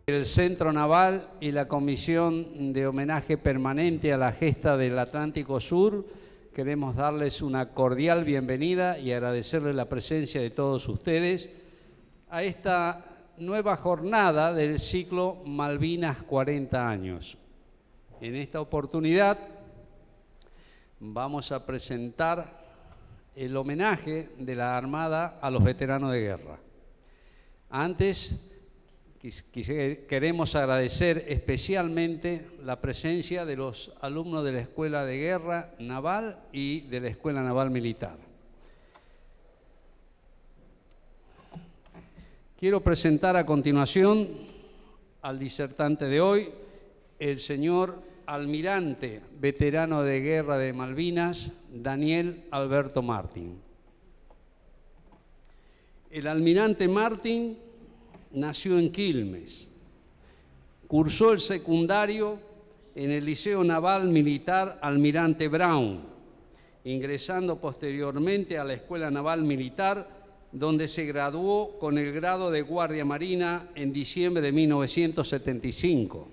El Centro Naval y la Comisión de Homenaje Permanente a la Gesta del Atlántico Sur, queremos darles una cordial bienvenida y agradecerles la presencia de todos ustedes a esta nueva jornada del ciclo Malvinas 40 años. En esta oportunidad vamos a presentar el homenaje de la Armada a los veteranos de guerra. Antes, queremos agradecer especialmente la presencia de los alumnos de la Escuela de Guerra Naval y de la Escuela Naval Militar. Quiero presentar a continuación al disertante de hoy, el señor almirante veterano de guerra de Malvinas, Daniel Alberto Martín. El almirante Martín nació en Quilmes, cursó el secundario en el Liceo Naval Militar Almirante Brown, ingresando posteriormente a la Escuela Naval Militar, donde se graduó con el grado de Guardia Marina en diciembre de 1975.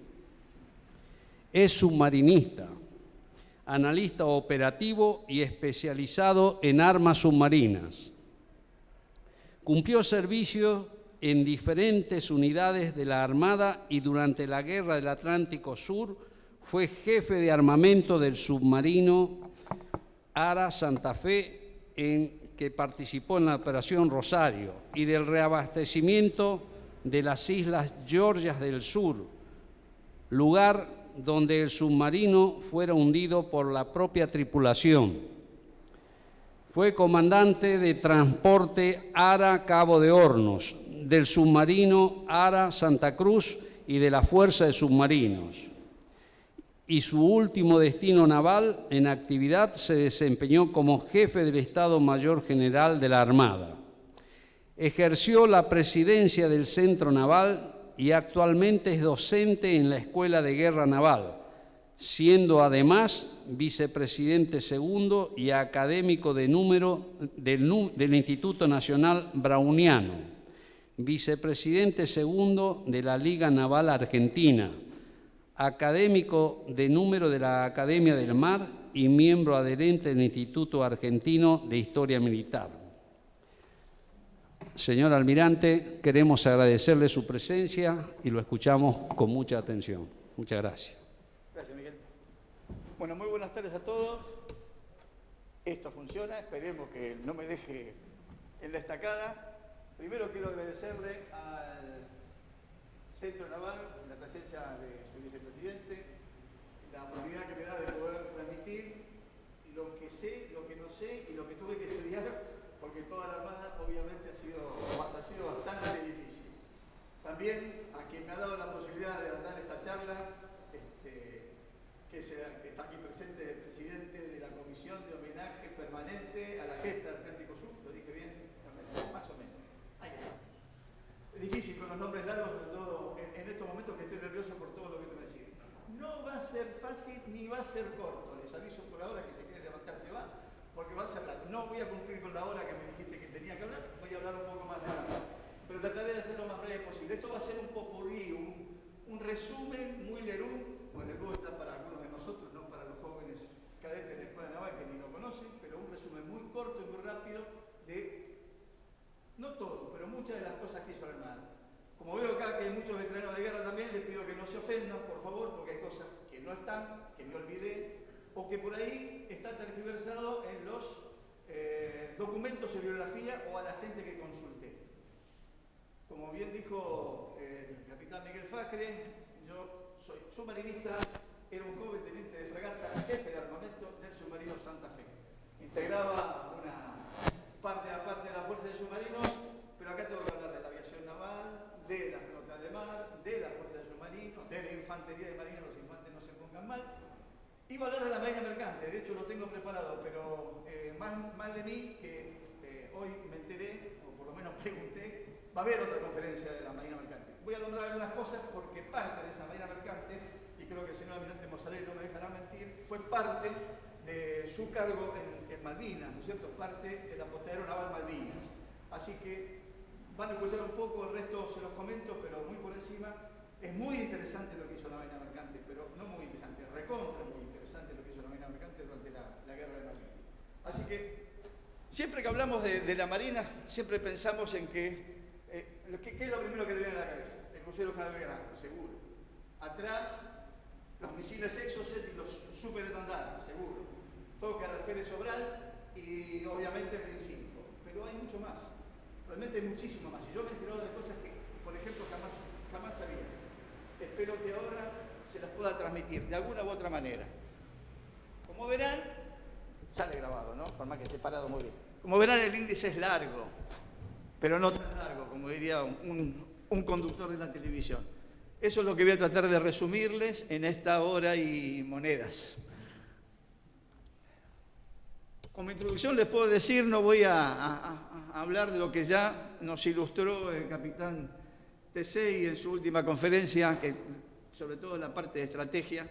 Es submarinista, analista operativo y especializado en armas submarinas. Cumplió servicio en diferentes unidades de la Armada y durante la Guerra del Atlántico Sur fue jefe de armamento del submarino Ara Santa Fe, en que participó en la Operación Rosario, y del reabastecimiento de las Islas Georgias del Sur, lugar donde el submarino fuera hundido por la propia tripulación. Fue comandante de transporte Ara Cabo de Hornos, del submarino Ara Santa Cruz y de la Fuerza de Submarinos. Y su último destino naval en actividad se desempeñó como jefe del Estado Mayor General de la Armada. Ejerció la presidencia del Centro Naval y actualmente es docente en la Escuela de Guerra Naval, siendo además vicepresidente segundo y académico de número del Instituto Nacional Browniano, vicepresidente segundo de la Liga Naval Argentina, académico de número de la Academia del Mar y miembro adherente del Instituto Argentino de Historia Militar. Señor almirante, queremos agradecerle su presencia y lo escuchamos con mucha atención. Muchas gracias. Gracias, Miguel. Bueno, muy buenas tardes a todos. Esto funciona, esperemos que no me deje en la estacada. Primero quiero agradecerle al Centro Naval la presencia de su vicepresidente, la oportunidad que me da de poder transmitir lo que sé, lo que no sé y lo que tuve que estudiar, porque toda la Armada obviamente ha sido bastante difícil. También a quien me ha dado la posibilidad de dar esta charla, que está aquí presente, el presidente de la Comisión de Homenaje Permanente a la Gesta del Atlántico Sur. ¿Lo dije bien? Más o menos. Ahí está. Es difícil con los nombres largos, sobre todo en estos momentos que estoy nervioso por todo lo que te voy a decir. No va a ser fácil ni va a ser corto. Les aviso por ahora que se quiere levantar se va, porque va a ser largo. No voy a cumplir con la hora que me dijiste que tenía que hablar, voy a hablar un poco más de largo. Pero trataré de hacerlo lo más breve posible. Esto va a ser un popurrí, un resumen muy lerú. Bueno, el está para algunos de nosotros, no para los jóvenes cadetes de la Escuela Naval que ni lo conocen, pero un resumen muy corto y muy rápido de, no todo, pero muchas de las cosas que hizo la Armada. Como veo acá que hay muchos veteranos de guerra también, les pido que no se ofendan, por favor, porque hay cosas que no están, que me olvidé, o que por ahí está tergiversado en los documentos de bibliografía o a la gente que consulté. Como bien dijo el capitán Miguel Facre, yo soy submarinista, era un joven teniente de fragata, jefe de armamento del submarino Santa Fe. Integraba una parte de la fuerza de submarinos, pero acá tengo que hablar de la aviación naval, de la flota de mar, de la fuerza de submarinos, de la infantería de marina, los infantes no se pongan mal. Iba a hablar de la marina mercante, de hecho lo tengo preparado, pero mal de mí que hoy me enteré, o por lo menos pregunté, va a haber otra conferencia de la marina mercante. Voy a nombrar algunas cosas porque parte de esa marina mercante, y creo que el señor almirante Mosalés no me dejará mentir, fue parte de su cargo en Malvinas, ¿no es cierto? Parte del apostadero naval Malvinas. Así que van a escuchar un poco, el resto se los comento, pero muy por encima. Es muy interesante lo que hizo la Marina Mercante, pero no muy interesante, recontra muy interesante lo que hizo la Marina Mercante durante la Guerra de Malvinas. Así que, siempre que hablamos de la Marina, siempre pensamos en ¿qué es lo primero que le viene a la cabeza? El crucero General Belgrano, seguro. Atrás, los misiles Exocet y los superestandartes, seguro. Toca el alférez Sobral y obviamente el BIN 5. Pero hay mucho más. Realmente hay muchísimo más. Y yo me he enterado de cosas que, por ejemplo, jamás sabía. Espero que ahora se las pueda transmitir de alguna u otra manera. Como verán, sale grabado, ¿no? Por más que esté parado muy bien. Como verán, el índice es largo, pero no tan largo, como diría un conductor de la televisión. Eso es lo que voy a tratar de resumirles en esta hora y monedas. Como introducción les puedo decir, no voy a hablar de lo que ya nos ilustró el capitán Tesei en su última conferencia, que sobre todo en la parte de estrategia.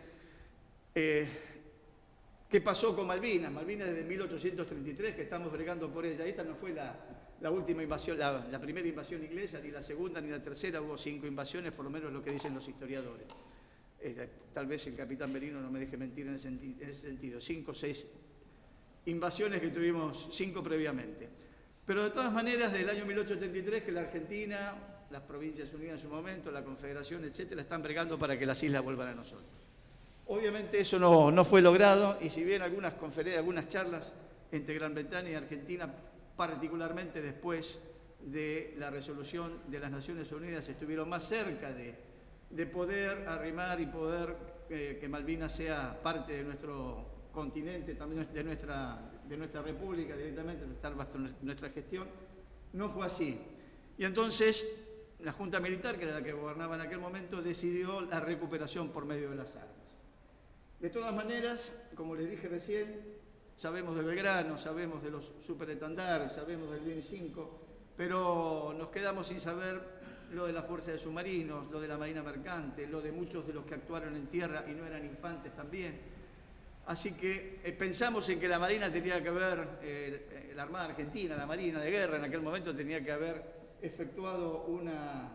¿Qué pasó con Malvinas? Malvinas desde 1833, que estamos bregando por ella. Esta no fue la última invasión, la primera invasión inglesa, ni la segunda, ni la tercera. Hubo 5 invasiones, por lo menos lo que dicen los historiadores. Tal vez el capitán Merino no me deje mentir en ese sentido. 5 o 6 invasiones que tuvimos, 5 previamente. Pero de todas maneras, desde el año 1833, que la Argentina, las Provincias Unidas en su momento, la Confederación, etcétera, están bregando para que las islas vuelvan a nosotros. Obviamente eso no fue logrado, y si bien algunas conferencias, algunas charlas entre Gran Bretaña y Argentina, particularmente después de la resolución de las Naciones Unidas, estuvieron más cerca de poder arrimar y poder que Malvinas sea parte de nuestro continente, también de nuestra república directamente, estar bajo nuestra gestión, no fue así. Y entonces la Junta Militar, que era la que gobernaba en aquel momento, decidió la recuperación por medio de las armas. De todas maneras, como les dije recién, sabemos de Belgrano, sabemos de los superestandartes, sabemos del BIN 5, pero nos quedamos sin saber lo de la Fuerza de Submarinos, lo de la Marina Mercante, lo de muchos de los que actuaron en tierra y no eran infantes también. Así que pensamos en que la Marina tenía que haber, la Armada Argentina, la Marina de Guerra en aquel momento tenía que haber efectuado una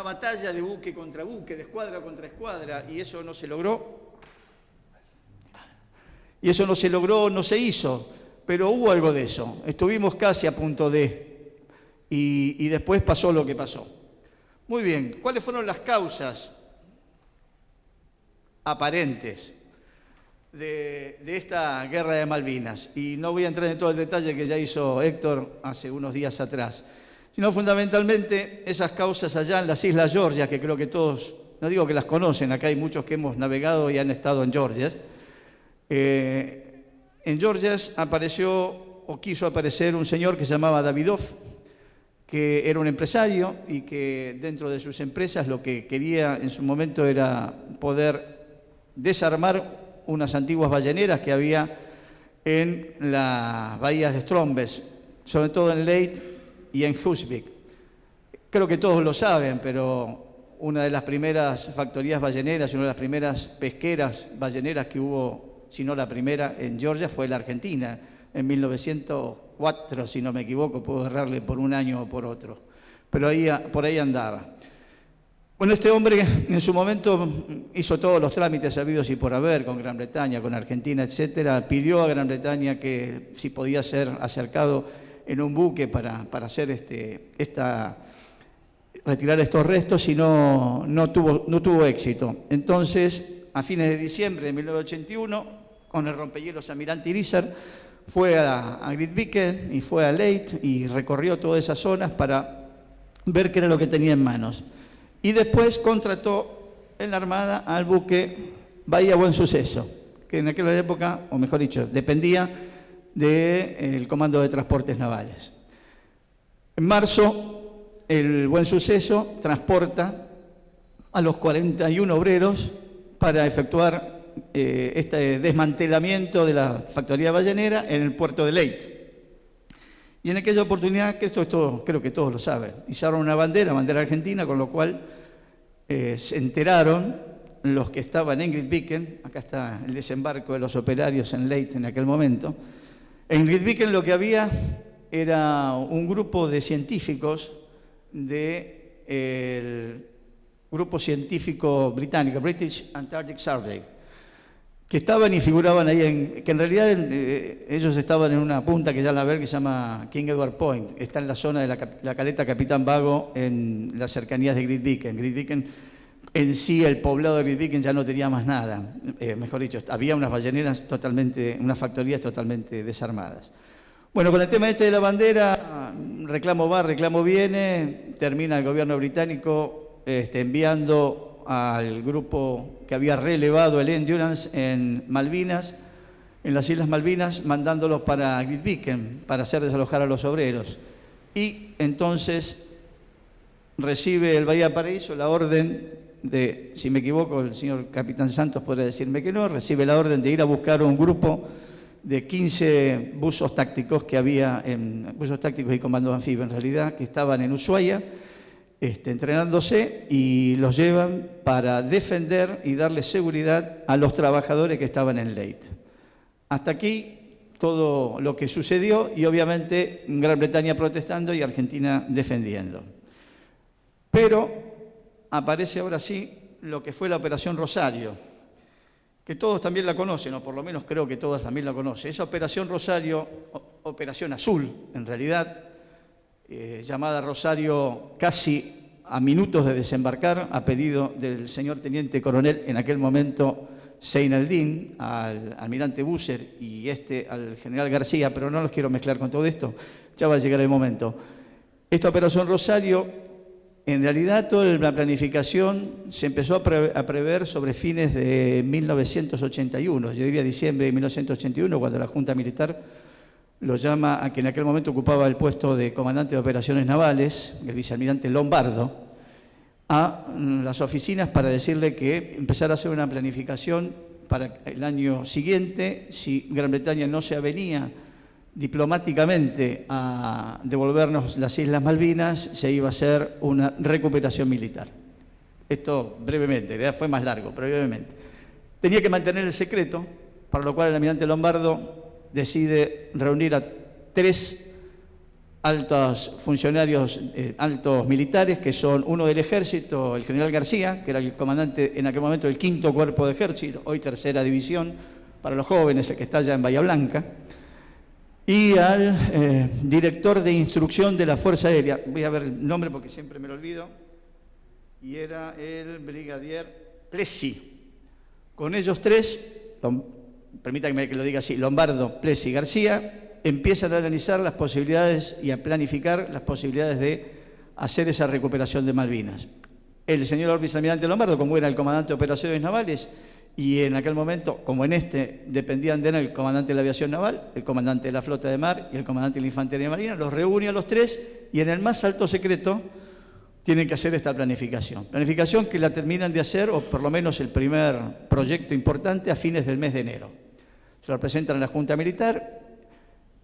batalla de buque contra buque, de escuadra contra escuadra, y eso no se logró. Y eso no se logró, no se hizo, pero hubo algo de eso. Estuvimos casi a punto de, y después pasó lo que pasó. Muy bien, ¿cuáles fueron las causas aparentes de esta guerra de Malvinas? Y no voy a entrar en todo el detalle que ya hizo Héctor hace unos días atrás, sino fundamentalmente esas causas allá en las Islas Georgias, que creo que todos, no digo que las conocen, acá hay muchos que hemos navegado y han estado en Georgias. En Georgias apareció o quiso aparecer un señor que se llamaba Davidov, que era un empresario y que dentro de sus empresas lo que quería en su momento era poder desarmar unas antiguas balleneras que había en las bahías de Stromness, sobre todo en Leyte y en Husvik. Creo que todos lo saben, pero una de las primeras factorías balleneras y una de las primeras pesqueras balleneras que hubo, si no la primera, en Georgia fue la Argentina, en 1904, si no me equivoco, puedo errarle por un año o por otro, pero por ahí andaba. Bueno, este hombre en su momento hizo todos los trámites habidos y por haber con Gran Bretaña, con Argentina, etcétera. Pidió a Gran Bretaña que si podía ser acercado en un buque para hacer retirar estos restos, y no tuvo éxito. Entonces, a fines de diciembre de 1981, con el rompehielos Almirante Irizar, fue a Grytviken y fue a Leyte y recorrió todas esas zonas para ver qué era lo que tenía en manos. Y después contrató en la Armada al buque Bahía Buen Suceso, que en aquella época, o mejor dicho, dependía del Comando de Transportes Navales. En marzo, el Buen Suceso transporta a los 41 obreros para efectuar este desmantelamiento de la factoría ballenera en el puerto de Leyte. Y en aquella oportunidad, que esto creo que todos lo saben, izaron una bandera argentina, con lo cual se enteraron los que estaban en Grytviken. Acá está el desembarco de los operarios en Leyte en aquel momento. En Grytviken lo que había era un grupo de científicos de el grupo científico británico, British Antarctic Survey, que estaban y figuraban ahí, que en realidad ellos estaban en una punta que ya la ver que se llama King Edward Point, está en la zona de la caleta Capitán Vago, en las cercanías de Grytviken. Grytviken en sí, el poblado de Grytviken ya no tenía más nada, mejor dicho, había unas balleneras totalmente, unas factorías totalmente desarmadas. Bueno, con el tema este de la bandera, reclamo va, reclamo viene, termina el gobierno británico enviando al grupo que había relevado el Endurance en Malvinas, en las Islas Malvinas, mandándolos para Grytviken para hacer desalojar a los obreros. Y entonces recibe el Bahía Paraíso la orden de, si me equivoco, el señor Capitán Santos podrá decirme que no, recibe la orden de ir a buscar un grupo de 15 buzos tácticos que había, buzos tácticos y comandos anfibios en realidad, que estaban en Ushuaia, entrenándose, y los llevan para defender y darle seguridad a los trabajadores que estaban en Leyte. Hasta aquí todo lo que sucedió, y obviamente Gran Bretaña protestando y Argentina defendiendo. Pero aparece ahora sí lo que fue la Operación Rosario, que todos también la conocen, o por lo menos creo que todos también la conocen. Esa Operación Rosario, Operación Azul, en realidad, llamada Rosario casi a minutos de desembarcar, a pedido del señor teniente coronel, en aquel momento Seyneldin, al almirante Busser y al general García, pero no los quiero mezclar con todo esto, ya va a llegar el momento. Esta Operación Rosario, en realidad toda la planificación se empezó a prever sobre fines de 1981, yo diría diciembre de 1981, cuando la Junta Militar lo llama a quien en aquel momento ocupaba el puesto de comandante de operaciones navales, el vicealmirante Lombardo, a las oficinas para decirle que empezara a hacer una planificación para el año siguiente, si Gran Bretaña no se avenía diplomáticamente a devolvernos las Islas Malvinas, se iba a hacer una recuperación militar. Esto brevemente, en realidad fue más largo, pero brevemente. Tenía que mantener el secreto, para lo cual el almirante Lombardo decide reunir a 3 altos funcionarios, altos militares, que son uno del Ejército, el general García, que era el comandante en aquel momento del 5º Cuerpo de Ejército, hoy 3ª División, para los jóvenes, el que está allá en Bahía Blanca, y al director de instrucción de la Fuerza Aérea, voy a ver el nombre porque siempre me lo olvido, y era el brigadier Plessi. Con ellos 3, permítanme que lo diga así, Lombardo, Plessi y García, empiezan a analizar las posibilidades y a planificar las posibilidades de hacer esa recuperación de Malvinas. El señor vicealmirante Lombardo, como era el comandante de operaciones navales, y en aquel momento, como en dependían de él el comandante de la aviación naval, el comandante de la flota de mar y el comandante de la infantería marina, los reúne a los 3 y en el más alto secreto tienen que hacer esta planificación. Planificación que la terminan de hacer, o por lo menos el primer proyecto importante, a fines del mes de enero. Se lo presentan a la Junta Militar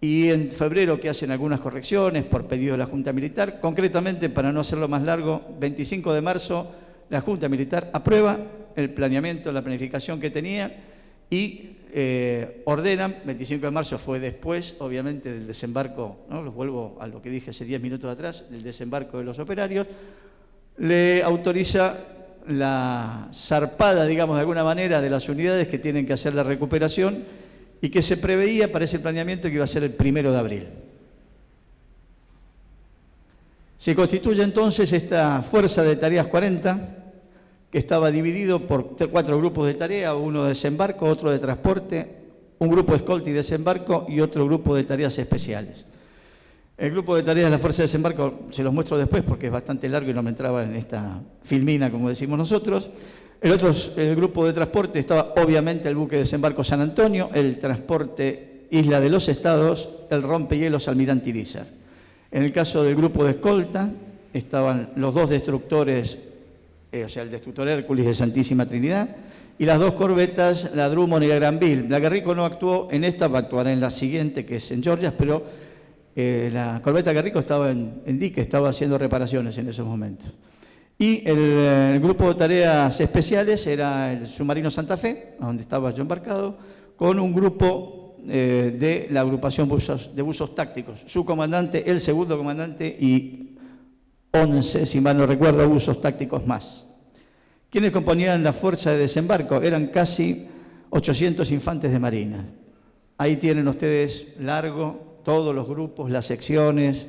y en febrero, que hacen algunas correcciones por pedido de la Junta Militar, concretamente, para no hacerlo más largo, 25 de marzo, la Junta Militar aprueba el planeamiento, la planificación que tenía y ordenan, 25 de marzo fue después, obviamente, del desembarco, ¿no? Los vuelvo a lo que dije hace 10 minutos atrás, del desembarco de los operarios, le autoriza la zarpada, digamos, de alguna manera, de las unidades que tienen que hacer la recuperación y que se preveía para ese planeamiento que iba a ser el 1 de abril. Se constituye entonces esta Fuerza de Tareas 40, que estaba dividido por 4 grupos de tarea, uno de desembarco, otro de transporte, un grupo de escolta y desembarco y otro grupo de tareas especiales. El grupo de tareas de la Fuerza de Desembarco se los muestro después porque es bastante largo y no me entraba en esta filmina, como decimos nosotros. El grupo de transporte estaba obviamente el buque de desembarco San Antonio, el transporte Isla de los Estados, el rompehielos Almirante Irizar. En el caso del grupo de escolta estaban los 2 destructores, o sea, el destructor Hércules de Santísima Trinidad, y las 2 corbetas, la Drummond y la Granville. La Guerrico no actuó en esta, va a actuar en la siguiente, que es en Georgias, pero la corbeta Guerrico estaba en dique, estaba haciendo reparaciones en esos momentos. Y el grupo de tareas especiales era el submarino Santa Fe, donde estaba yo embarcado, con un grupo de la agrupación de buzos tácticos. Su comandante, el segundo comandante y 11, si mal no recuerdo, buzo tácticos más. ¿Quiénes componían la fuerza de desembarco? Eran casi 800 infantes de marina. Ahí tienen ustedes largo todos los grupos, las secciones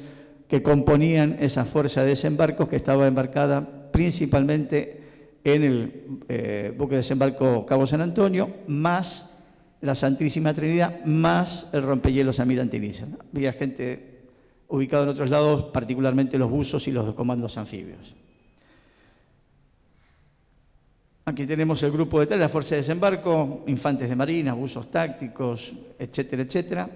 que componían esa fuerza de desembarco que estaba embarcada principalmente en el buque de desembarco Cabo San Antonio, más la Santísima Trinidad, más el rompehielos Almirante Irizar. Había gente ubicada en otros lados, particularmente los buzos y los comandos anfibios. Aquí tenemos el grupo de tarea, la fuerza de desembarco, infantes de marina, buzos tácticos, etcétera, etcétera.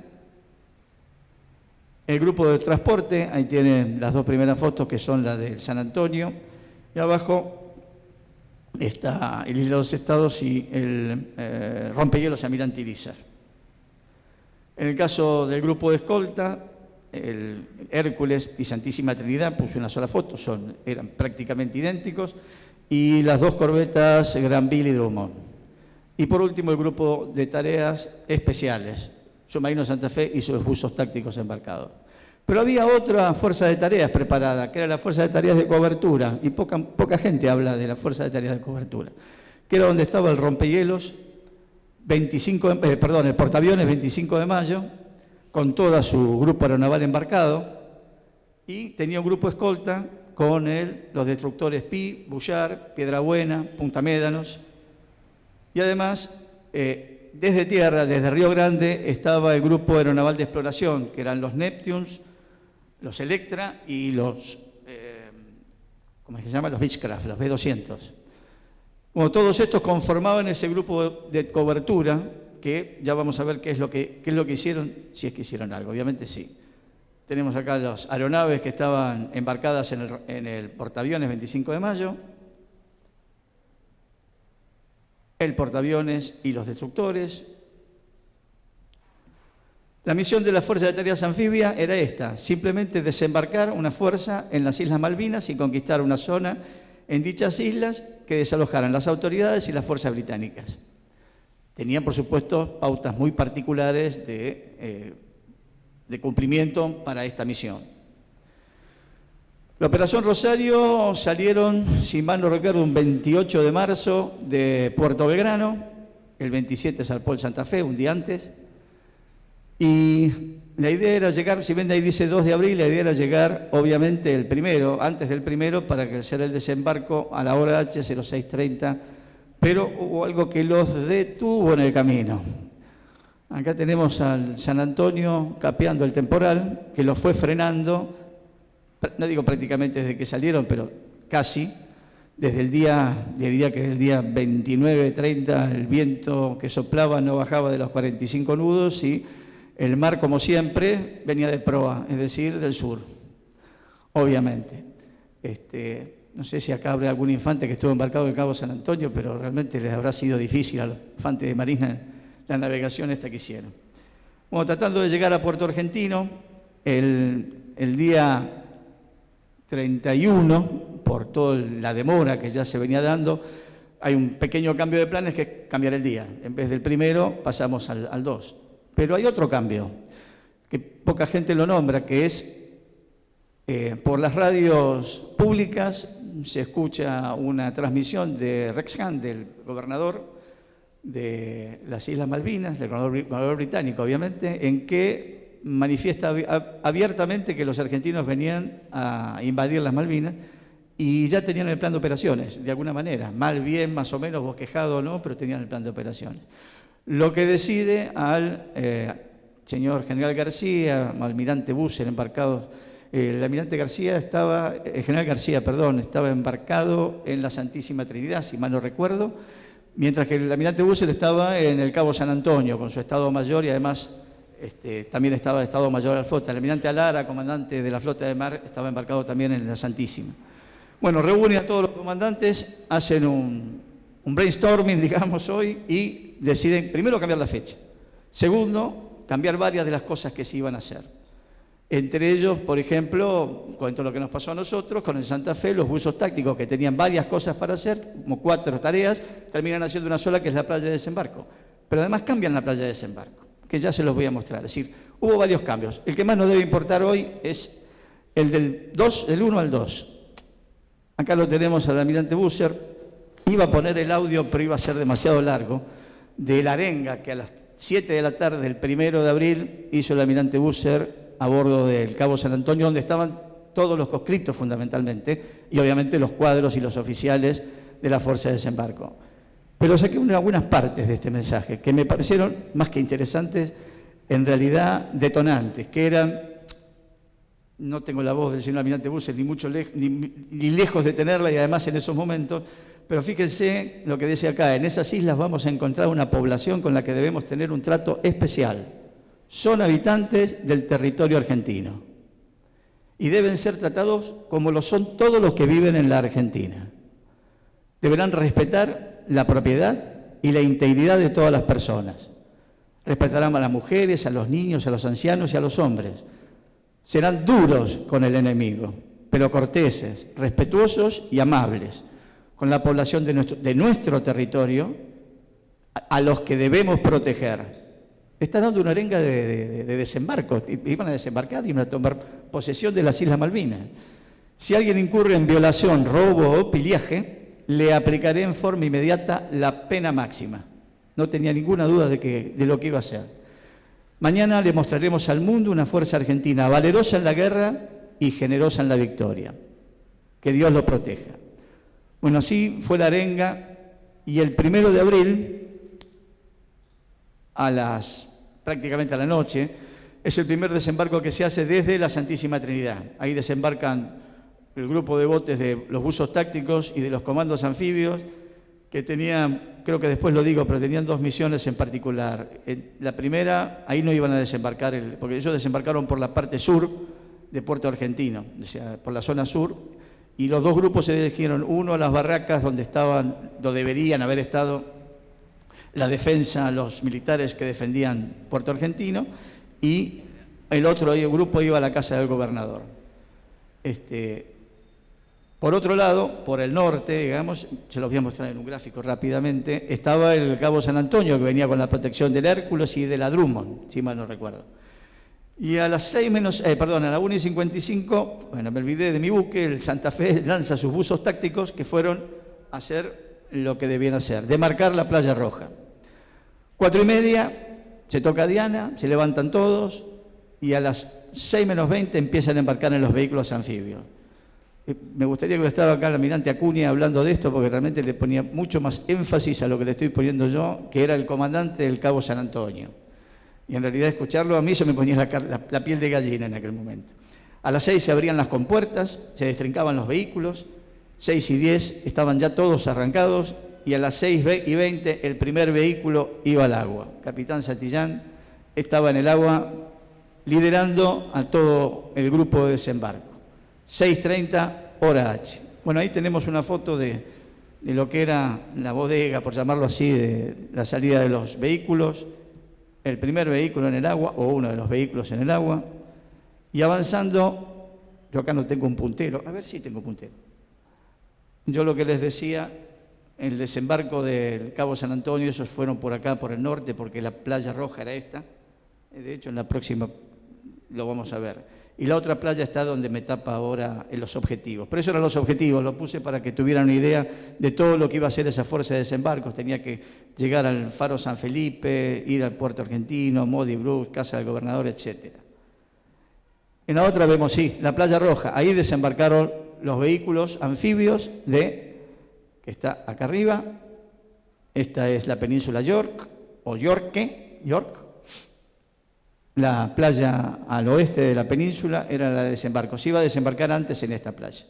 El grupo de transporte, ahí tienen las dos primeras fotos que son las del San Antonio, y abajo está el Isla de los Estados y el rompehielos Almirante Irizar. En el caso del grupo de escolta, el Hércules y Santísima Trinidad, puse una sola foto, eran prácticamente idénticos, y las dos corbetas Granville y Drummond. Y por último el grupo de tareas especiales, Submarino Santa Fe y sus buzos tácticos embarcados. Pero había otra fuerza de tareas preparada, que era la fuerza de tareas de cobertura, y poca gente habla de la fuerza de tareas de cobertura, que era donde estaba el rompehielos, el portaaviones 25 de mayo, con todo su grupo aeronaval embarcado, y tenía un grupo escolta con los destructores Pi, Bullard, Piedrabuena, Punta Médanos, y además, desde tierra, desde Río Grande, estaba el grupo aeronaval de exploración, que eran los Neptunes, los Electra y los, ¿cómo se llama? Los Beechcraft, los B-200. Bueno, todos estos conformaban ese grupo de cobertura, que ya vamos a ver qué es lo que hicieron, si es que hicieron algo, obviamente sí. Tenemos acá las aeronaves que estaban embarcadas en el portaaviones 25 de mayo, el portaaviones y los destructores. La misión de la Fuerza de Tareas Anfibia era esta, simplemente desembarcar una fuerza en las Islas Malvinas y conquistar una zona en dichas islas que desalojaran las autoridades y las fuerzas británicas. Tenían, por supuesto, pautas muy particulares de cumplimiento para esta misión. La Operación Rosario salieron, si mal no recuerdo, un 28 de marzo de Puerto Belgrano, el 27 zarpó el Santa Fe, un día antes, y la idea era llegar, si ven ahí dice 2 de abril, la idea era llegar, obviamente, el primero, antes del primero, para que sea el desembarco a la hora H 06:30, pero hubo algo que los detuvo en el camino. Acá tenemos al San Antonio capeando el temporal, que lo fue frenando, no digo prácticamente desde que salieron, pero casi, desde el día 29-30, el viento que soplaba no bajaba de los 45 nudos y el mar, como siempre, venía de proa, es decir, del sur, obviamente. No sé si acá habrá algún infante que estuvo embarcado en el Cabo San Antonio, pero realmente les habrá sido difícil a los infantes de marina la navegación esta que hicieron. Bueno, tratando de llegar a Puerto Argentino, el día 31, por toda la demora que ya se venía dando, hay un pequeño cambio de planes que es cambiar el día. En vez del primero, pasamos al 2. Pero hay otro cambio, que poca gente lo nombra, que es por las radios públicas se escucha una transmisión de Rex Hunt, del gobernador de las Islas Malvinas, del gobernador británico, obviamente, en que manifiesta abiertamente que los argentinos venían a invadir las Malvinas y ya tenían el plan de operaciones, de alguna manera, mal, bien, más o menos, bosquejado o no, pero tenían el plan de operaciones. Lo que decide al señor general García, almirante Busser, embarcados. El almirante García el general García, perdón, estaba embarcado en la Santísima Trinidad, si mal no recuerdo, mientras que el almirante Busser estaba en el Cabo San Antonio con su Estado Mayor y además también estaba el Estado Mayor de la Flota. El almirante Alara, comandante de la Flota de Mar, estaba embarcado también en la Santísima. Bueno, reúnen a todos los comandantes, hacen un brainstorming, digamos, hoy y deciden, primero, cambiar la fecha. Segundo, cambiar varias de las cosas que se iban a hacer. Entre ellos, por ejemplo, cuento lo que nos pasó a nosotros, con el Santa Fe, los buzos tácticos que tenían varias cosas para hacer, como 4 tareas, terminan haciendo una sola, que es la playa de desembarco. Pero además cambian la playa de desembarco, que ya se los voy a mostrar. Es decir, hubo varios cambios. El que más nos debe importar hoy es el del 1 al 2. Acá lo tenemos al almirante Busser. Iba a poner el audio, pero iba a ser demasiado largo, de la arenga que a las 7 de la tarde del 1 de abril hizo el almirante Busser a bordo del Cabo San Antonio, donde estaban todos los conscriptos fundamentalmente, y obviamente los cuadros y los oficiales de la Fuerza de Desembarco. Pero saqué algunas partes de este mensaje que me parecieron más que interesantes, en realidad detonantes, que eran, no tengo la voz del señor almirante Busser, ni lejos de tenerla, y además en esos momentos, pero fíjense lo que dice acá: en esas islas vamos a encontrar una población con la que debemos tener un trato especial. Son habitantes del territorio argentino y deben ser tratados como lo son todos los que viven en la Argentina. Deberán respetar la propiedad y la integridad de todas las personas. Respetarán a las mujeres, a los niños, a los ancianos y a los hombres. Serán duros con el enemigo, pero corteses, respetuosos y amables con la población de nuestro territorio, a los que debemos proteger. Está dando una arenga de desembarco. Iban a desembarcar y iban a tomar posesión de las Islas Malvinas. Si alguien incurre en violación, robo o pillaje, le aplicaré en forma inmediata la pena máxima. No tenía ninguna duda de lo que iba a hacer. Mañana le mostraremos al mundo una fuerza argentina valerosa en la guerra y generosa en la victoria. Que Dios lo proteja. Bueno, así fue la arenga, y el 1 de abril, prácticamente a la noche, es el primer desembarco que se hace desde la Santísima Trinidad. Ahí desembarcan el grupo de botes de los buzos tácticos y de los comandos anfibios, que tenían, creo que después lo digo, pero tenían dos misiones en particular. La primera, ahí no iban a desembarcar, porque ellos desembarcaron por la parte sur de Puerto Argentino, o sea, por la zona sur, y los dos grupos se dirigieron, uno a las barracas donde deberían haber estado la defensa, los militares que defendían Puerto Argentino, y el otro grupo iba a la casa del gobernador. Por otro lado, por el norte, digamos, se los voy a mostrar en un gráfico rápidamente, estaba el Cabo San Antonio, que venía con la protección del Hércules y de la Drummond, si mal no recuerdo. Y a las 1:55, bueno, me olvidé de mi buque, el Santa Fe lanza sus buzos tácticos, que fueron a hacer lo que debían hacer, demarcar la Playa Roja. 4:30, se toca Diana, se levantan todos, y a las 6:20 empiezan a embarcar en los vehículos anfibios. Me gustaría que hubiera estado acá el almirante Acuña hablando de esto, porque realmente le ponía mucho más énfasis a lo que le estoy poniendo yo, que era el comandante del Cabo San Antonio. Y en realidad escucharlo a mí se me ponía la piel de gallina en aquel momento. A las 6 se abrían las compuertas, se destrincaban los vehículos, 6:10 estaban ya todos arrancados, y a las 6:20 el primer vehículo iba al agua. Capitán Santillán estaba en el agua liderando a todo el grupo de desembarco. 6:30, hora H. Bueno, ahí tenemos una foto de lo que era la bodega, por llamarlo así, de la salida de los vehículos, el primer vehículo en el agua, o uno de los vehículos en el agua, y avanzando. Yo acá no tengo un puntero, a ver si tengo un puntero. Yo lo que les decía, el desembarco del Cabo San Antonio, esos fueron por acá, por el norte, porque la Playa Roja era esta. De hecho, en la próxima lo vamos a ver. Y la otra playa está donde me tapa ahora en los objetivos. Pero esos eran los objetivos, lo puse para que tuvieran una idea de todo lo que iba a hacer esa fuerza de desembarcos. Tenía que llegar al Faro San Felipe, ir al Puerto Argentino, Modi Brooks, Casa del Gobernador, etc. En la otra vemos, sí, la Playa Roja. Ahí desembarcaron los vehículos anfibios que está acá arriba. Esta es la península York, o York. La playa al oeste de la península era la de desembarco. Se iba a desembarcar antes en esta playa.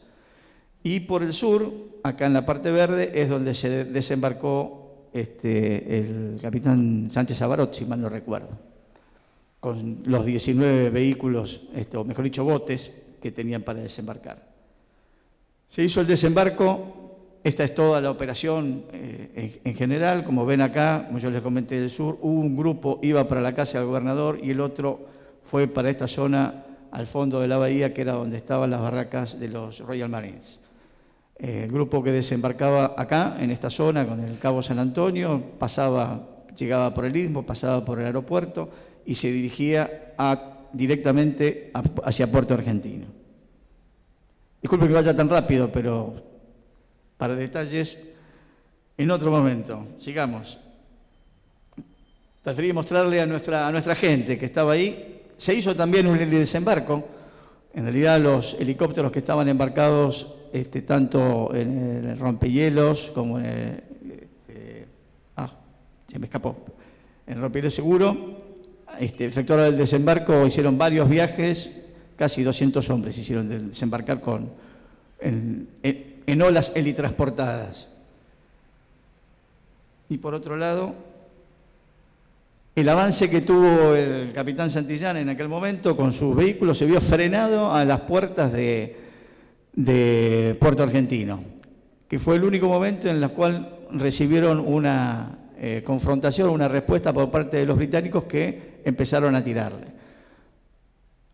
Y por el sur, acá en la parte verde, es donde se desembarcó el capitán Sánchez Abarot, si mal no recuerdo, con los 19 vehículos, o mejor dicho, botes que tenían para desembarcar. Se hizo el desembarco. Esta es toda la operación en general. Como ven acá, como yo les comenté del sur, un grupo iba para la casa del gobernador y el otro fue para esta zona al fondo de la bahía, que era donde estaban las barracas de los Royal Marines. El grupo que desembarcaba acá, en esta zona, con el Cabo San Antonio, llegaba por el Istmo, pasaba por el aeropuerto y se dirigía directamente hacia Puerto Argentino. Disculpe que vaya tan rápido, pero Para detalles, en otro momento. Sigamos. Preferí mostrarle a nuestra gente que estaba ahí. Se hizo también un desembarco. En realidad los helicópteros que estaban embarcados tanto en el rompehielos como en el... se me escapó. En el rompehielos seguro, efectuaron el desembarco, hicieron varios viajes, casi 200 hombres hicieron desembarcar en olas helitransportadas. Y por otro lado, el avance que tuvo el capitán Santillán en aquel momento con sus vehículos se vio frenado a las puertas de Puerto Argentino, que fue el único momento en el cual recibieron una confrontación, una respuesta por parte de los británicos que empezaron a tirarle.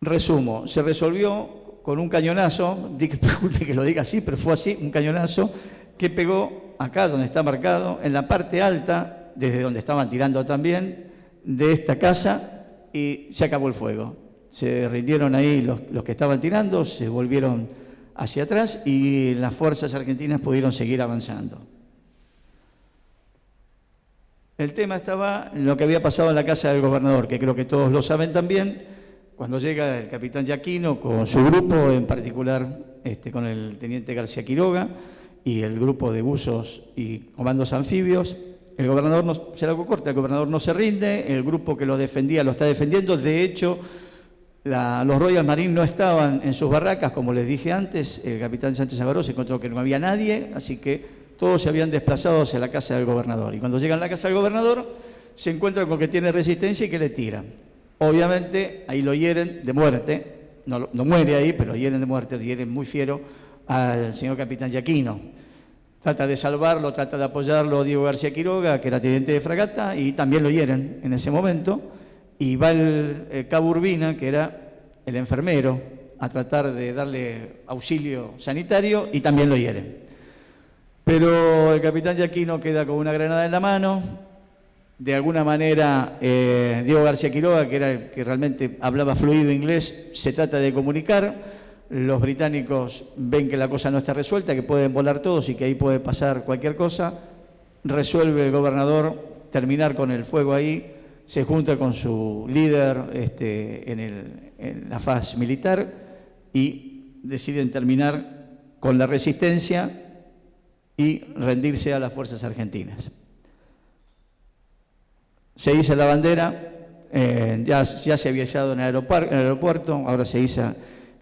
Resumo, se resolvió con un cañonazo, disculpe que lo diga así, pero fue así, un cañonazo que pegó acá donde está marcado, en la parte alta, desde donde estaban tirando también, de esta casa, y se acabó el fuego. Se rindieron ahí los que estaban tirando, se volvieron hacia atrás y las fuerzas argentinas pudieron seguir avanzando. El tema estaba en lo que había pasado en la casa del gobernador, que creo que todos lo saben también, cuando llega el capitán Giaquino con su grupo, en particular con el teniente García Quiroga y el grupo de buzos y comandos anfibios. El gobernador no se la hago corta, el gobernador no se rinde, el grupo que lo defendía lo está defendiendo. De hecho, los Royal Marines no estaban en sus barracas, como les dije antes. El capitán Sánchez Agaró se encontró que no había nadie, así que todos se habían desplazado hacia la casa del gobernador. Y cuando llegan a la casa del gobernador, se encuentran con que tiene resistencia y que le tiran. Obviamente, ahí lo hieren de muerte, no muere ahí, pero hieren de muerte, lo hieren muy fiero al señor capitán Giaquino. Trata de salvarlo, trata de apoyarlo Diego García Quiroga, que era teniente de fragata, y también lo hieren en ese momento. Y va el cabo Urbina, que era el enfermero, a tratar de darle auxilio sanitario, y también lo hieren. Pero el capitán Giaquino queda con una granada en la mano. De alguna manera, Diego García Quiroga, que era el que realmente hablaba fluido inglés, se trata de comunicar. Los británicos ven que la cosa no está resuelta, que pueden volar todos y que ahí puede pasar cualquier cosa. Resuelve el gobernador terminar con el fuego ahí, se junta con su líder en la faz militar y deciden terminar con la resistencia y rendirse a las fuerzas argentinas. Se iza la bandera, ya se había izado en el aeropuerto, ahora se iza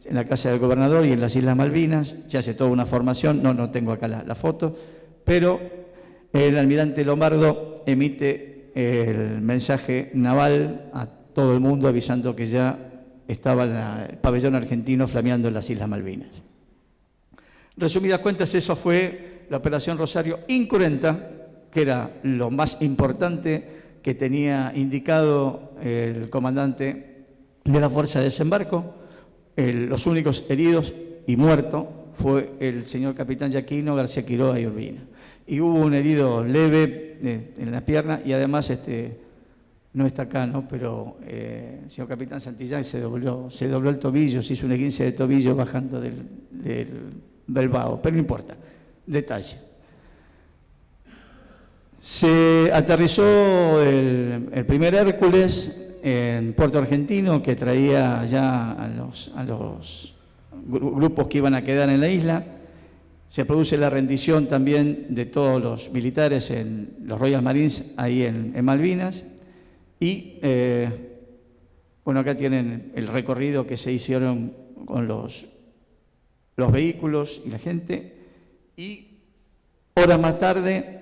en la casa del gobernador y en las Islas Malvinas, se hace toda una formación, no tengo acá la foto, pero el almirante Lombardo emite el mensaje naval a todo el mundo avisando que ya estaba el pabellón argentino flameando en las Islas Malvinas. Resumidas cuentas, eso fue la Operación Rosario Incruenta, que era lo más importante que tenía indicado el comandante de la Fuerza de Desembarco. Los únicos heridos y muertos fue el señor capitán Giaquino, García Quiroga y Urbina. Y hubo un herido leve en la pierna y además, no está acá, ¿no? Pero el señor capitán Santillán se dobló el tobillo, se hizo un esguince de tobillo bajando del vago, pero no importa, detalle. Se aterrizó el primer Hércules en Puerto Argentino, que traía ya a los grupos que iban a quedar en la isla. Se produce la rendición también de todos los militares en los Royal Marines ahí en Malvinas. Y, bueno, acá tienen el recorrido que se hicieron con los vehículos y la gente. Y horas más tarde,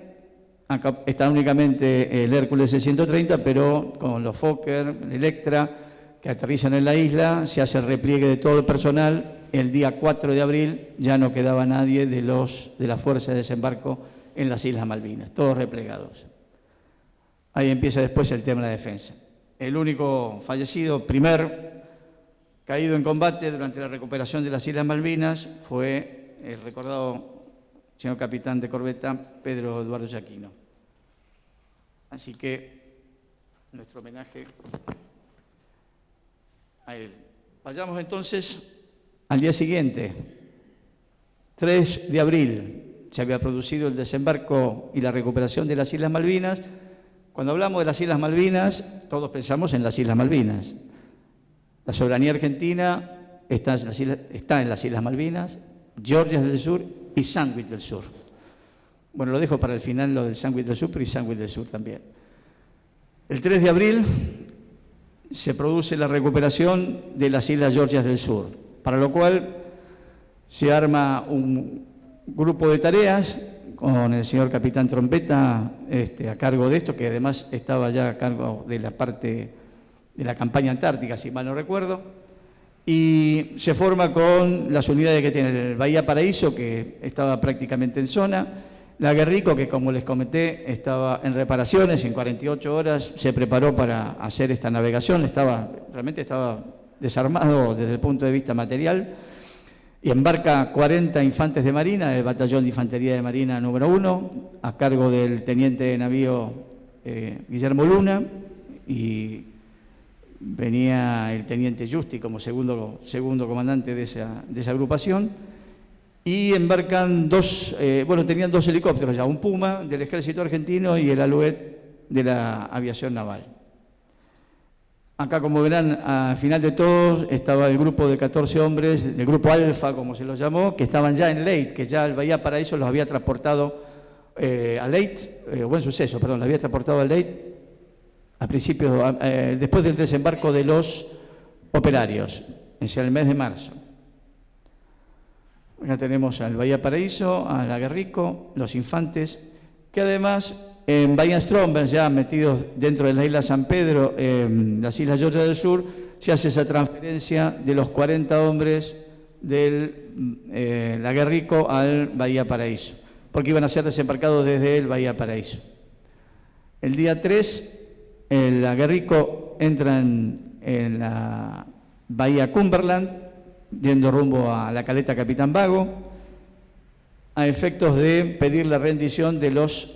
acá está únicamente el Hércules C-130, pero con los Fokker, el Electra, que aterrizan en la isla, se hace el repliegue de todo el personal. El día 4 de abril ya no quedaba nadie de la Fuerza de Desembarco en las Islas Malvinas, todos replegados. Ahí empieza después el tema de la defensa. El único fallecido, primer caído en combate durante la recuperación de las Islas Malvinas, fue el recordado señor capitán de corbeta Pedro Eduardo Giaquino. Así que nuestro homenaje a él. Vayamos entonces al día siguiente, 3 de abril, se había producido el desembarco y la recuperación de las Islas Malvinas. Cuando hablamos de las Islas Malvinas, todos pensamos en las Islas Malvinas. La soberanía argentina está en las Islas Malvinas, Georgias del Sur y Sandwich del Sur. Bueno, lo dejo para el final, lo del Sandwich del Sur, pero y Sandwich del Sur también. El 3 de abril se produce la recuperación de las Islas Georgias del Sur, para lo cual se arma un grupo de tareas con el señor Capitán Trompeta a cargo de esto, que además estaba ya a cargo de la parte de la campaña antártica, si mal no recuerdo, y se forma con las unidades que tiene el Bahía Paraíso, que estaba prácticamente en zona, la Guerrico, que como les comenté, estaba en reparaciones, en 48 horas se preparó para hacer esta navegación, realmente estaba desarmado desde el punto de vista material, y embarca 40 infantes de marina, del Batallón de Infantería de Marina número 1, a cargo del teniente de navío Guillermo Luna, y venía el teniente Justi como segundo comandante de esa agrupación, y embarcan tenían dos helicópteros ya, un Puma del Ejército Argentino y el Alouette de la Aviación Naval. Acá, como verán, al final de todos estaba el grupo de 14 hombres, del grupo Alfa, como se los llamó, que estaban ya en Leyte, que ya el Bahía Paraíso los había transportado a Leyte, Buen Suceso, perdón, los había transportado a Leyte a principios, después del desembarco de los operarios, en el mes de marzo. Acá tenemos al Bahía Paraíso, a la Guerrico, los infantes, que además en Bahía Stromberg, ya metidos dentro de la isla San Pedro, las Islas Georgias del Sur, se hace esa transferencia de los 40 hombres de la Guerrico al Bahía Paraíso, porque iban a ser desembarcados desde el Bahía Paraíso. El día 3, la Guerrico entra en la Bahía Cumberland, yendo rumbo a la caleta Capitán Vago, a efectos de pedir la rendición de los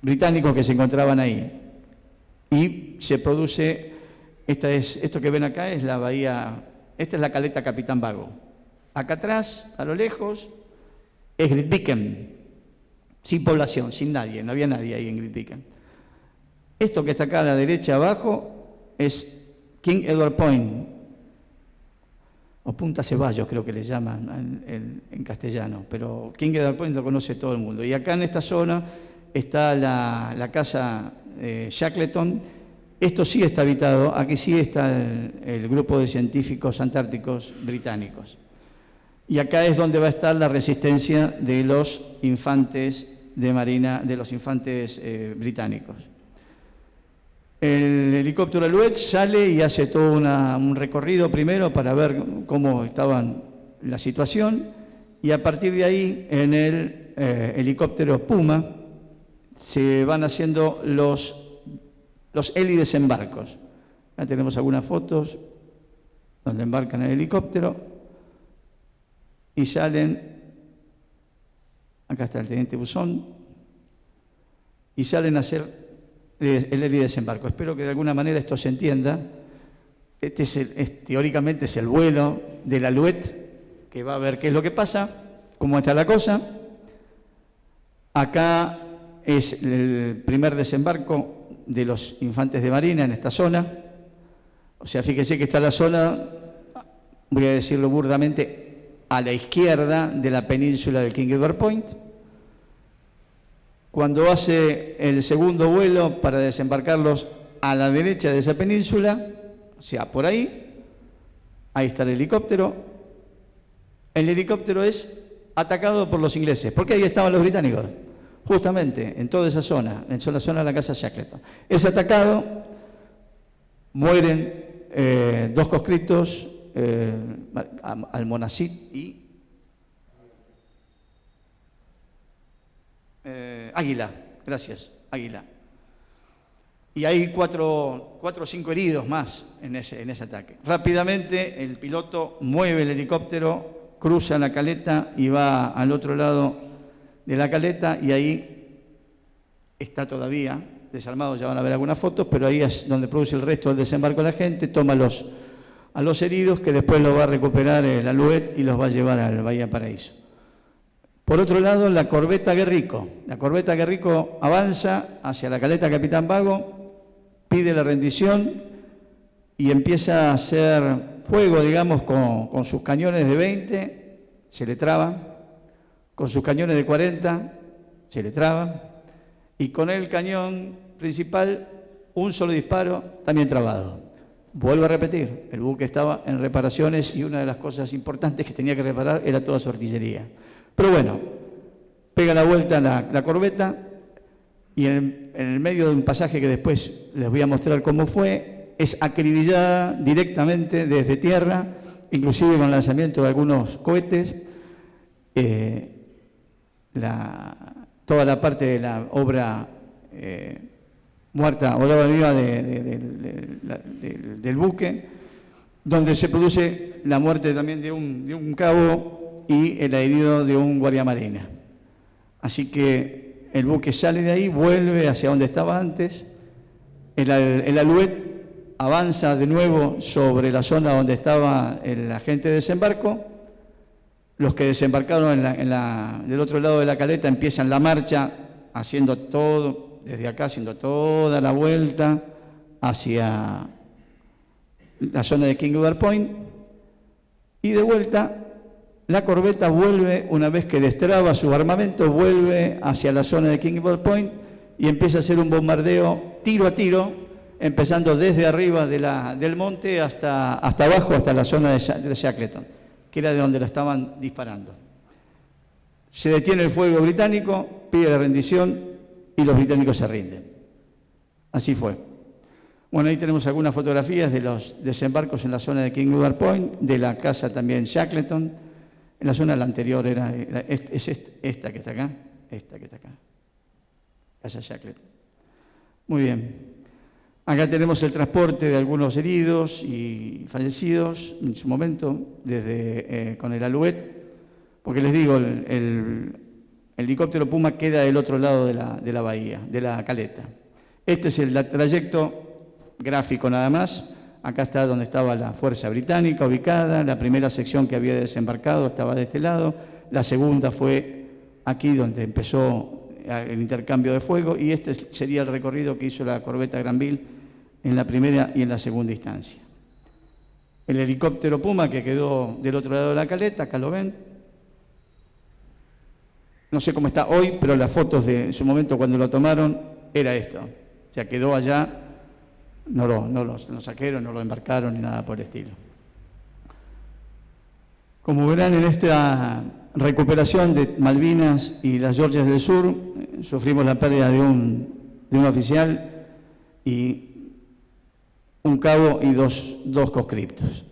británicos que se encontraban ahí. Y se produce, esto que ven acá es la bahía, esta es la caleta Capitán Vago. Acá atrás, a lo lejos, es Grytviken, sin población, sin nadie, no había nadie ahí en Grytviken. Esto que está acá a la derecha abajo es King Edward Point, o Punta Ceballos creo que le llaman en castellano, pero King Edward Point lo conoce todo el mundo. Y acá en esta zona está la casa Shackleton. Esto sí está habitado, aquí sí está el grupo de científicos antárticos británicos. Y acá es donde va a estar la resistencia de los infantes de marina, de los infantes británicos. El helicóptero Alouette sale y hace todo un recorrido primero para ver cómo estaba la situación, y a partir de ahí en el helicóptero Puma se van haciendo los helidesembarcos. Acá tenemos algunas fotos donde embarcan el helicóptero y salen, acá está el teniente Buzón, y salen a hacer el helidesembarco. Espero que de alguna manera esto se entienda. Teóricamente es el vuelo del Alouette, que va a ver qué es lo que pasa, cómo está la cosa. Acá es el primer desembarco de los infantes de marina en esta zona. O sea, fíjense que está la zona, voy a decirlo burdamente, a la izquierda de la península del King Edward Point. Cuando hace el segundo vuelo para desembarcarlos a la derecha de esa península, o sea, por ahí está el helicóptero. El helicóptero es atacado por los ingleses, porque ahí estaban los británicos, justamente en toda esa zona, en la zona de la casa Shackleton. Es atacado, mueren 2 conscriptos, Almonacid y Águila, gracias, Águila. Y hay 4 o 5 heridos más en ese ataque. Rápidamente el piloto mueve el helicóptero, cruza la caleta y va al otro lado de la caleta, y ahí está todavía desarmado, ya van a ver algunas fotos, pero ahí es donde produce el resto del desembarco de la gente, toma a los heridos, que después los va a recuperar el Alouette y los va a llevar al Bahía Paraíso. Por otro lado, la corbeta Guerrico. La corbeta Guerrico avanza hacia la caleta Capitán Vago, pide la rendición y empieza a hacer fuego, digamos, con sus cañones de 20, se le traba, con sus cañones de 40, se le traba, y con el cañón principal, un solo disparo, también trabado. Vuelvo a repetir, el buque estaba en reparaciones y una de las cosas importantes que tenía que reparar era toda su artillería. Pero bueno, pega la vuelta la corbeta y en el medio de un pasaje que después les voy a mostrar cómo fue, es acribillada directamente desde tierra, inclusive con lanzamiento de algunos cohetes. Toda la parte de la obra muerta o la obra viva del buque, donde se produce la muerte también de un cabo y el herido de un guardiamarina. Así que el buque sale de ahí, vuelve hacia donde estaba antes, el Alouette avanza de nuevo sobre la zona donde estaba el agente de desembarco. Los que desembarcaron del otro lado de la caleta empiezan la marcha haciendo todo, desde acá haciendo toda la vuelta hacia la zona de King Edward Point, y de vuelta la corbeta vuelve, una vez que destraba su armamento, vuelve hacia la zona de King Edward Point y empieza a hacer un bombardeo tiro a tiro, empezando desde arriba del monte hasta abajo, hasta la zona de Shackleton, que era de donde lo estaban disparando. Se detiene el fuego británico, pide la rendición y los británicos se rinden. Así fue. Bueno, ahí tenemos algunas fotografías de los desembarcos en la zona de King Edward Point, de la casa también Shackleton. En la zona la anterior es esta que está acá, casa Shackleton. Muy bien. Acá tenemos el transporte de algunos heridos y fallecidos en su momento, con el Alouette, porque les digo, el helicóptero Puma queda del otro lado de la bahía, de la caleta. Este es el trayecto gráfico nada más. Acá está donde estaba la fuerza británica ubicada, la primera sección que había desembarcado estaba de este lado, la segunda fue aquí donde empezó el intercambio de fuego, y este sería el recorrido que hizo la corbeta Granville en la primera y en la segunda instancia. El helicóptero Puma que quedó del otro lado de la caleta, acá lo ven. No sé cómo está hoy, pero las fotos de su momento cuando lo tomaron era esto. O sea, quedó allá, no lo saquearon, no lo embarcaron ni nada por el estilo. Como verán, en esta recuperación de Malvinas y las Georgias del Sur, sufrimos la pérdida de un oficial y un cabo y dos conscriptos,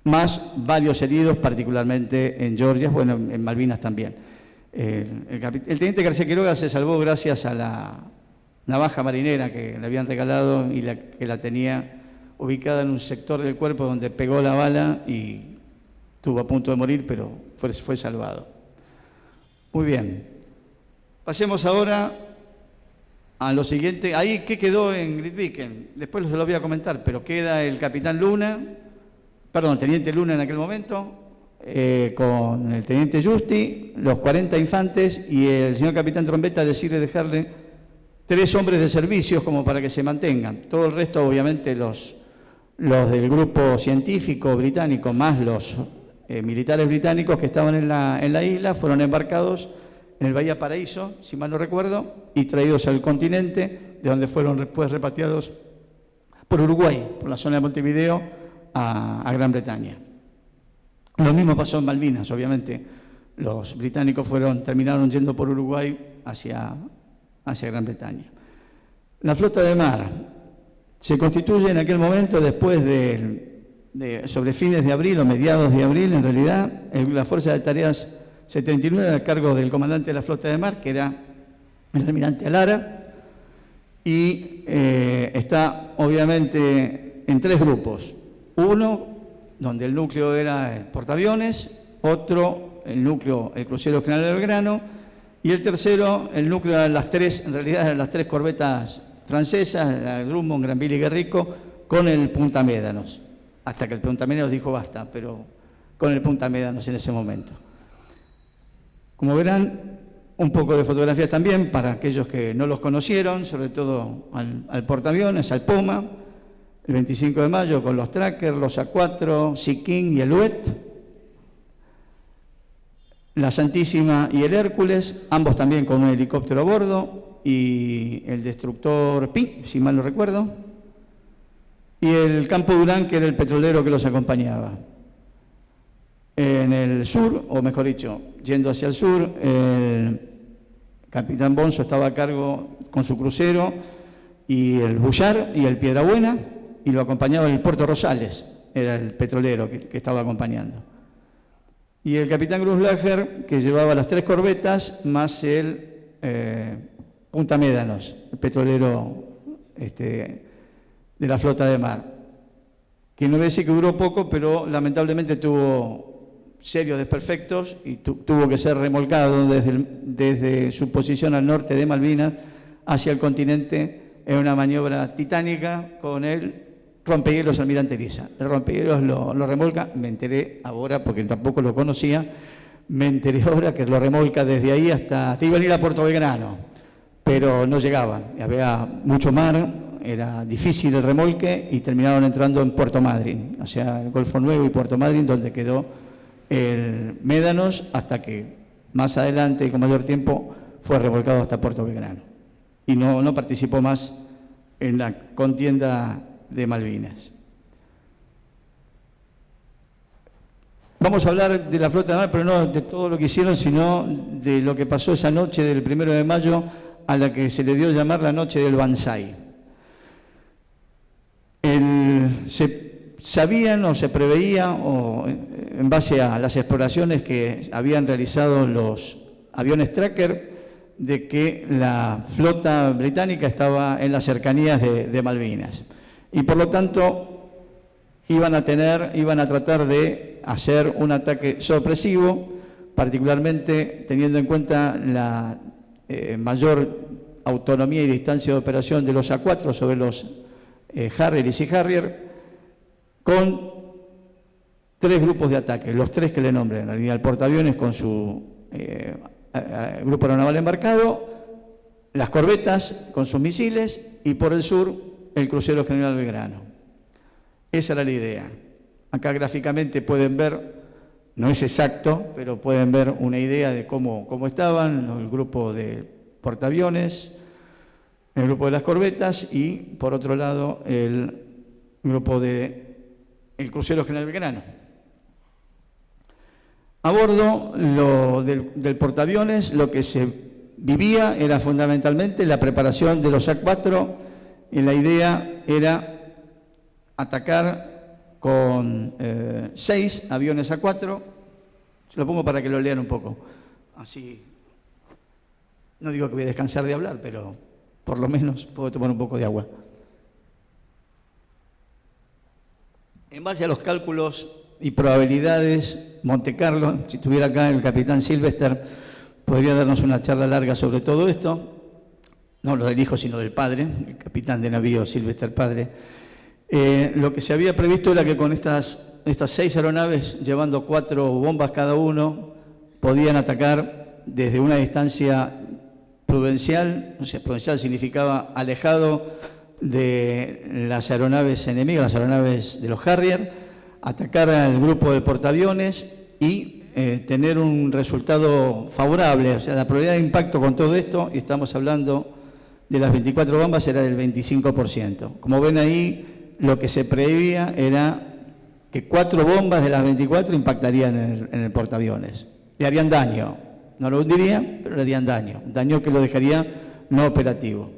más varios heridos, particularmente en Georgia, bueno, en Malvinas también. El teniente García Quiroga se salvó gracias a la navaja marinera que le habían regalado y que la tenía ubicada en un sector del cuerpo donde pegó la bala y estuvo a punto de morir, pero fue salvado. Muy bien. Pasemos ahora a lo siguiente. Ahí, ¿qué quedó en Grytviken? Después se lo voy a comentar, pero queda el capitán Luna, el teniente Luna en aquel momento, con el teniente Justi, los 40 infantes y el señor capitán Trombetta decide dejarle 3 hombres de servicios como para que se mantengan. Todo el resto, obviamente, los del grupo científico británico, más los militares británicos que estaban en la isla, fueron embarcados en el Bahía Paraíso, si mal no recuerdo, y traídos al continente, de donde fueron después repatriados por Uruguay, por la zona de Montevideo, a Gran Bretaña. Lo mismo pasó en Malvinas, obviamente. Los británicos terminaron yendo por Uruguay hacia Gran Bretaña. La flota de mar se constituye en aquel momento, después sobre fines de abril o mediados de abril, en realidad, la Fuerza de Tareas 79 a cargo del comandante de la flota de mar, que era el almirante Alara, y está obviamente en 3 grupos. Uno, donde el núcleo era el portaaviones, otro, el crucero General Belgrano, y el tercero, el núcleo eran en realidad eran las 3 corbetas francesas, la Drummond, Granville y Guerrico, con el Punta Médanos, hasta que el Punta Médanos dijo basta, pero con el Punta Médanos en ese momento. Como verán, un poco de fotografías también para aquellos que no los conocieron, sobre todo al portaaviones, al Puma, el 25 de mayo con los trackers, los A4, Sea King y el Huet, la Santísima y el Hércules, ambos también con un helicóptero a bordo, y el destructor Pi, si mal no recuerdo, y el Campo Durán, que era el petrolero que los acompañaba. En el sur, o mejor dicho, yendo hacia el sur, el capitán Bonzo estaba a cargo con su crucero, y el Bullar y el Piedrabuena, y lo acompañaba el Puerto Rosales, era el petrolero que estaba acompañando. Y el capitán Grunslager, que llevaba las 3 corbetas, más el Punta Médanos, el petrolero de la flota de mar. Que no voy a decir que duró poco, pero lamentablemente tuvo serios desperfectos y tuvo que ser remolcado desde su posición al norte de Malvinas hacia el continente en una maniobra titánica con el rompehielos Almirante Elisa. El rompehielos lo remolca, me enteré ahora porque tampoco lo conocía, me enteré ahora que lo remolca desde ahí hasta iban a ir a Puerto Belgrano, pero no llegaban, había mucho mar, era difícil el remolque y terminaron entrando en Puerto Madryn, o sea, el Golfo Nuevo y Puerto Madryn, donde quedó el Médanos, hasta que más adelante y con mayor tiempo fue remolcado hasta Puerto Belgrano y no participó más en la contienda de Malvinas. Vamos a hablar de la flota de mar, pero no de todo lo que hicieron, sino de lo que pasó esa noche del 1 de mayo, a la que se le dio llamar la noche del Banzai. Se sabían o se preveía, o en base a las exploraciones que habían realizado los aviones tracker, de que la flota británica estaba en las cercanías de Malvinas. Y por lo tanto iban a tratar de hacer un ataque sorpresivo, particularmente teniendo en cuenta la mayor autonomía y distancia de operación de los A4 sobre los Harrier y Sea Harrier, con 3 grupos de ataque, los 3 que le nombré, en realidad el portaaviones con su grupo aeronaval embarcado, las corbetas con sus misiles y por el sur el crucero General Belgrano. Esa era la idea. Acá gráficamente pueden ver, no es exacto, pero pueden ver una idea de cómo estaban el grupo de portaaviones, el grupo de las corbetas y, por otro lado, el grupo del crucero General Belgrano. A bordo del portaaviones lo que se vivía era fundamentalmente la preparación de los A4 y la idea era atacar con 6 aviones A4. Se lo pongo para que lo lean un poco. Así, no digo que voy a descansar de hablar, pero por lo menos puedo tomar un poco de agua. En base a los cálculos y probabilidades, Monte Carlo, si estuviera acá el capitán Silvester, podría darnos una charla larga sobre todo esto. No lo del hijo, sino del padre, el capitán de navío Silvester padre. Lo que se había previsto era que con estas 6 aeronaves, llevando 4 bombas cada uno, podían atacar desde una distancia prudencial. O sea, prudencial significaba alejado de las aeronaves enemigas, las aeronaves de los Harrier, atacar al grupo de portaaviones y tener un resultado favorable. O sea, la probabilidad de impacto con todo esto, y estamos hablando de las 24 bombas, era del 25%. Como ven ahí, lo que se preveía era que 4 bombas de las 24 impactarían en el portaaviones. Le harían daño, no lo hundirían, pero le harían daño, un daño que lo dejaría no operativo.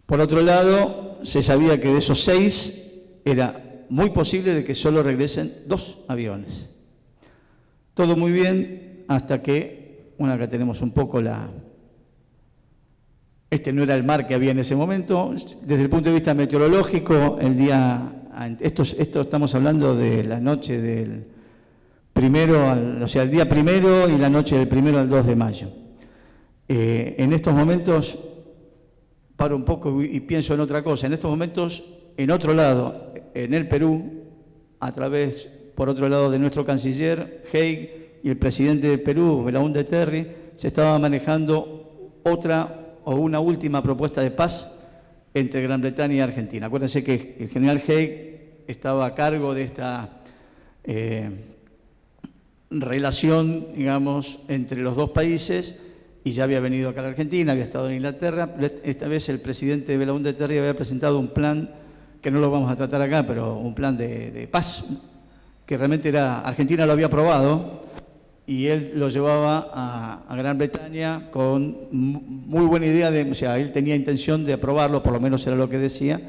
Por otro lado, se sabía que de esos 6 era muy posible de que solo regresen 2 aviones. Todo muy bien hasta que, bueno, acá tenemos un poco este no era el mar que había en ese momento. Desde el punto de vista meteorológico, esto estamos hablando de la noche del el día 1 y la noche del 1 al 2 de mayo. En estos momentos, paro un poco y pienso en otra cosa. En estos momentos, en otro lado, en el Perú, por otro lado de nuestro canciller, Haig, y el presidente de Perú, Belaúnde Terry, se estaba manejando una última propuesta de paz entre Gran Bretaña y Argentina. Acuérdense que el general Haig estaba a cargo de esta relación, digamos, entre los dos países, y ya había venido acá a la Argentina, había estado en Inglaterra. Esta vez el presidente Belaúnde Terry había presentado un plan, que no lo vamos a tratar acá, pero un plan de paz, que realmente Argentina lo había aprobado, y él lo llevaba a Gran Bretaña con muy buena idea, o sea, él tenía intención de aprobarlo, por lo menos era lo que decía,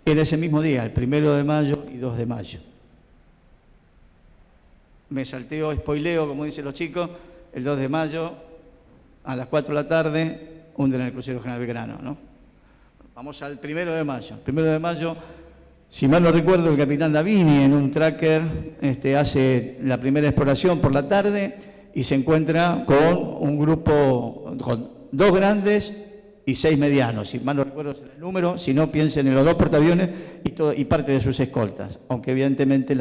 en ese mismo día, el 1 de mayo y 2 de mayo. Me salteo, spoileo, como dicen los chicos, el 2 de mayo, a las 4 de la tarde, hunden el crucero General Belgrano, ¿no? Vamos al 1 de mayo. El 1 de mayo, si mal no recuerdo, el capitán Davini en un tracker hace la primera exploración por la tarde y se encuentra con un grupo, con 2 grandes y 6 medianos. Si mal no recuerdo el número, si no, piensen en los 2 portaaviones y parte de sus escoltas, aunque evidentemente el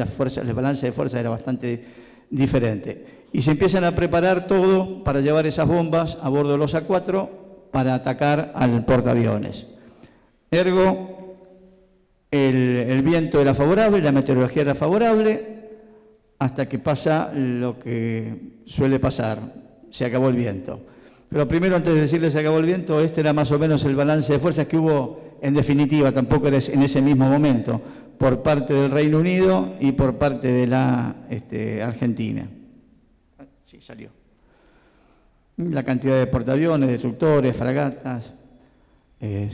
balance de fuerza era bastante diferente. Y se empiezan a preparar todo para llevar esas bombas a bordo de los A4 para atacar al portaaviones. Ergo, el viento era favorable, la meteorología era favorable, hasta que pasa lo que suele pasar, se acabó el viento. Pero primero, antes de decirles se acabó el viento, este era más o menos el balance de fuerzas que hubo en definitiva, tampoco era en ese mismo momento, por parte del Reino Unido y por parte de la Argentina. Sí, salió. La cantidad de portaaviones, destructores, fragatas,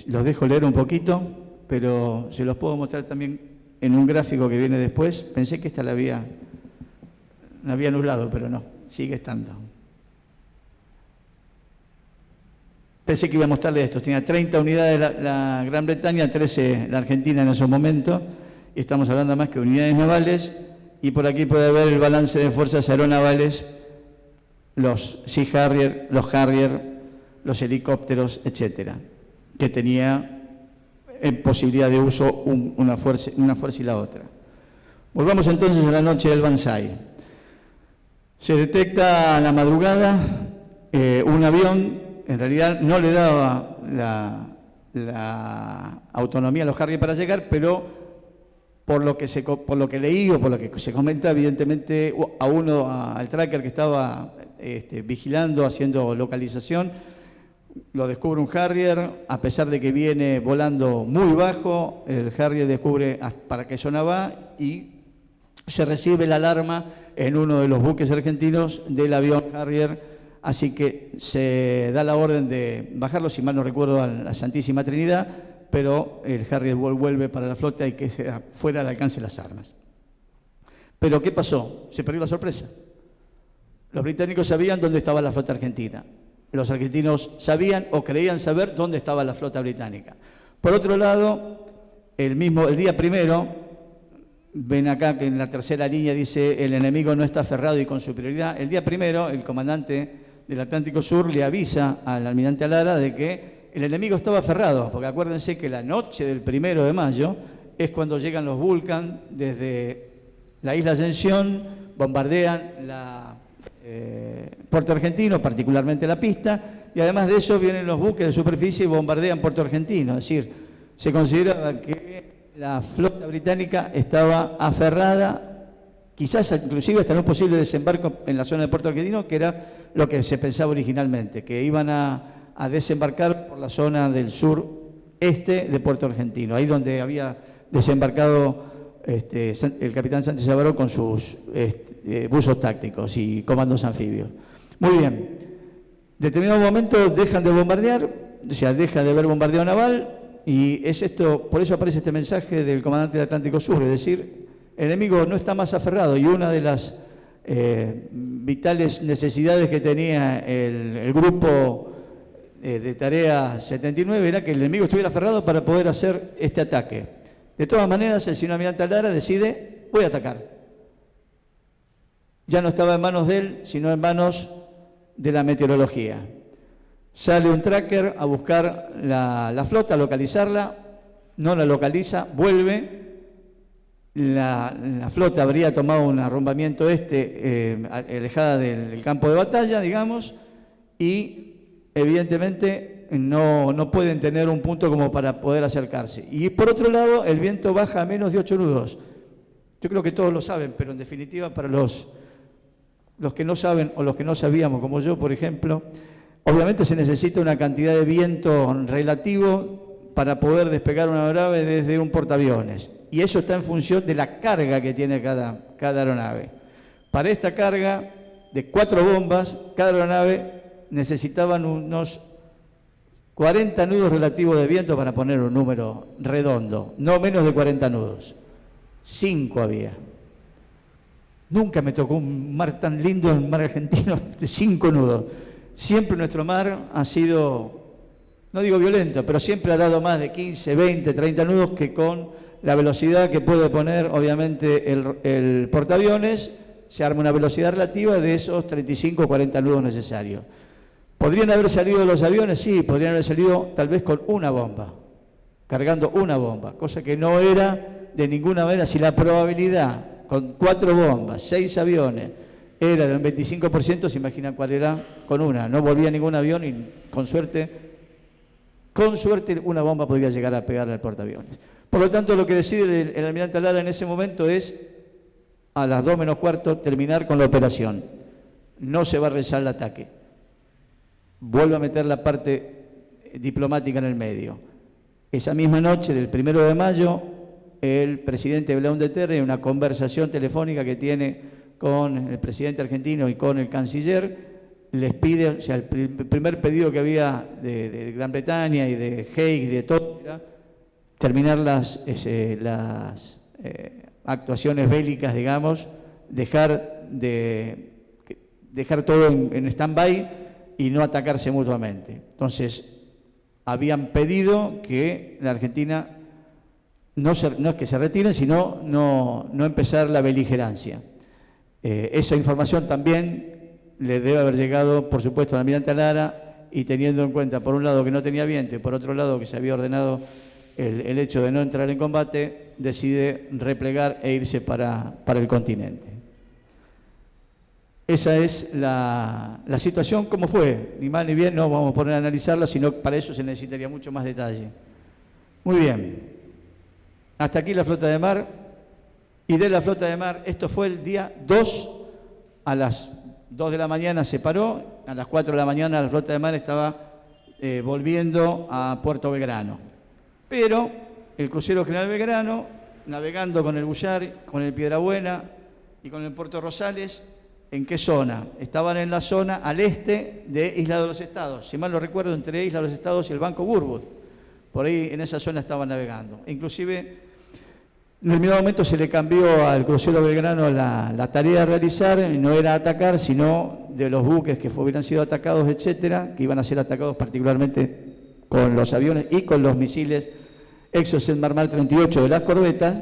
los dejo leer un poquito, pero se los puedo mostrar también en un gráfico que viene después. Pensé que esta la había anulado, pero no, sigue estando. Pensé que iba a mostrarles esto. Tenía 30 unidades la Gran Bretaña, 13 la Argentina en esos momentos. Y estamos hablando más que de unidades navales. Y por aquí puede ver el balance de fuerzas aeronavales, los Sea Harrier, los Harrier, los helicópteros, etcétera, que tenía en posibilidad de uso una fuerza y la otra. Volvamos entonces a la noche del Banzai. Se detecta a la madrugada un avión. En realidad no le daba la autonomía a los Harrier para llegar, pero por lo que leí o por lo que se comenta, evidentemente al tracker que estaba vigilando, haciendo localización, lo descubre un Harrier, a pesar de que viene volando muy bajo, el Harrier descubre para qué zona va y se recibe la alarma en uno de los buques argentinos del avión Harrier. Así que se da la orden de bajarlo, si mal no recuerdo, a la Santísima Trinidad, pero el Harrier vuelve para la flota y que sea fuera del alcance de las armas. Pero ¿qué pasó? Se perdió la sorpresa. Los británicos sabían dónde estaba la flota argentina. Los argentinos sabían o creían saber dónde estaba la flota británica. Por otro lado, el día primero, ven acá que en la tercera línea dice el enemigo no está aferrado y con superioridad. El día primero, el comandante del Atlántico Sur le avisa al almirante Alara de que el enemigo estaba aferrado, porque acuérdense que la noche del 1 de mayo es cuando llegan los Vulcan desde la isla Ascensión, bombardean Puerto Argentino, particularmente la pista, y además de eso vienen los buques de superficie y bombardean Puerto Argentino. Es decir, se considera que la flota británica estaba aferrada, quizás inclusive hasta en un posible desembarco en la zona de Puerto Argentino, que era lo que se pensaba originalmente, que iban a desembarcar por la zona del sureste de Puerto Argentino, ahí donde había desembarcado el capitán Sánchez Abaró con sus buzos tácticos y comandos anfibios. Muy bien, determinado momento dejan de bombardear, o sea, deja de haber bombardeo naval, y es esto, por eso aparece este mensaje del comandante del Atlántico Sur, es decir, el enemigo no está más aferrado, y una de las vitales necesidades que tenía el grupo de tarea 79 era que el enemigo estuviera aferrado para poder hacer este ataque. De todas maneras, el señor almirante Alara decide, voy a atacar. Ya no estaba en manos de él, sino en manos de la meteorología. Sale un tracker a buscar la flota, a localizarla, no la localiza, vuelve la flota habría tomado un arrumbamiento alejada del campo de batalla, digamos, y evidentemente no pueden tener un punto como para poder acercarse. Y por otro lado, el viento baja a menos de 8 nudos. Yo creo que todos lo saben, pero en definitiva para los que no saben o los que no sabíamos, como yo, por ejemplo, obviamente se necesita una cantidad de viento relativo para poder despegar una aeronave desde un portaaviones. Y eso está en función de la carga que tiene cada aeronave. Para esta carga de 4 bombas, cada aeronave necesitaban unos 40 nudos relativos de viento para poner un número redondo, no menos de 40 nudos. 5 había. Nunca me tocó un mar tan lindo, el mar argentino, de 5 nudos. Siempre nuestro mar ha sido, no digo violento, pero siempre ha dado más de 15, 20, 30 nudos, que con la velocidad que puede poner, obviamente, el portaaviones, se arma una velocidad relativa de esos 35 o 40 nudos necesarios. ¿Podrían haber salido los aviones? Sí, podrían haber salido tal vez con una bomba, cargando una bomba, cosa que no era de ninguna manera. Si la probabilidad con 4 bombas, 6 aviones, era del 25%, se imaginan cuál era con una. No volvía ningún avión y con suerte una bomba podría llegar a pegarle al portaaviones. Por lo tanto, lo que decide el almirante Lara en ese momento es, a las 2 menos cuarto, terminar con la operación. No se va a realizar el ataque. Vuelve a meter la parte diplomática en el medio. Esa misma noche del 1 de mayo, el presidente Belaúnde de Terry, en una conversación telefónica que tiene con el presidente argentino y con el canciller, les pide, o sea, el primer pedido que había de Gran Bretaña y de Haig y de todo, era terminar las actuaciones bélicas, digamos, dejar todo en stand-by y no atacarse mutuamente. Entonces, habían pedido que la Argentina no es que se retiren, sino no empezar la beligerancia. Esa información también le debe haber llegado, por supuesto, al almirante Lara, y teniendo en cuenta, por un lado, que no tenía viento y por otro lado, que se había ordenado el hecho de no entrar en combate, decide replegar e irse para el continente. Esa es la situación, como fue. Ni mal ni bien, no vamos a poner a analizarla, sino para eso se necesitaría mucho más detalle. Muy bien. Hasta aquí la flota de mar. Y de la flota de mar, esto fue el día 2, a las 2 de la mañana se paró, a las 4 de la mañana la flota de mar estaba volviendo a Puerto Belgrano. Pero el crucero General Belgrano, navegando con el Bullar, con el Piedrabuena y con el Puerto Rosales, ¿en qué zona? Estaban en la zona al este de Isla de los Estados, si mal no recuerdo, entre Isla de los Estados y el Banco Burwood. Por ahí en esa zona estaban navegando. Inclusive, en determinado momento se le cambió al crucero Belgrano la tarea a realizar, no era atacar, sino de los buques que hubieran sido atacados, etcétera, que iban a ser atacados particularmente con los aviones y con los misiles Exocet Marmar 38 de las corbetas,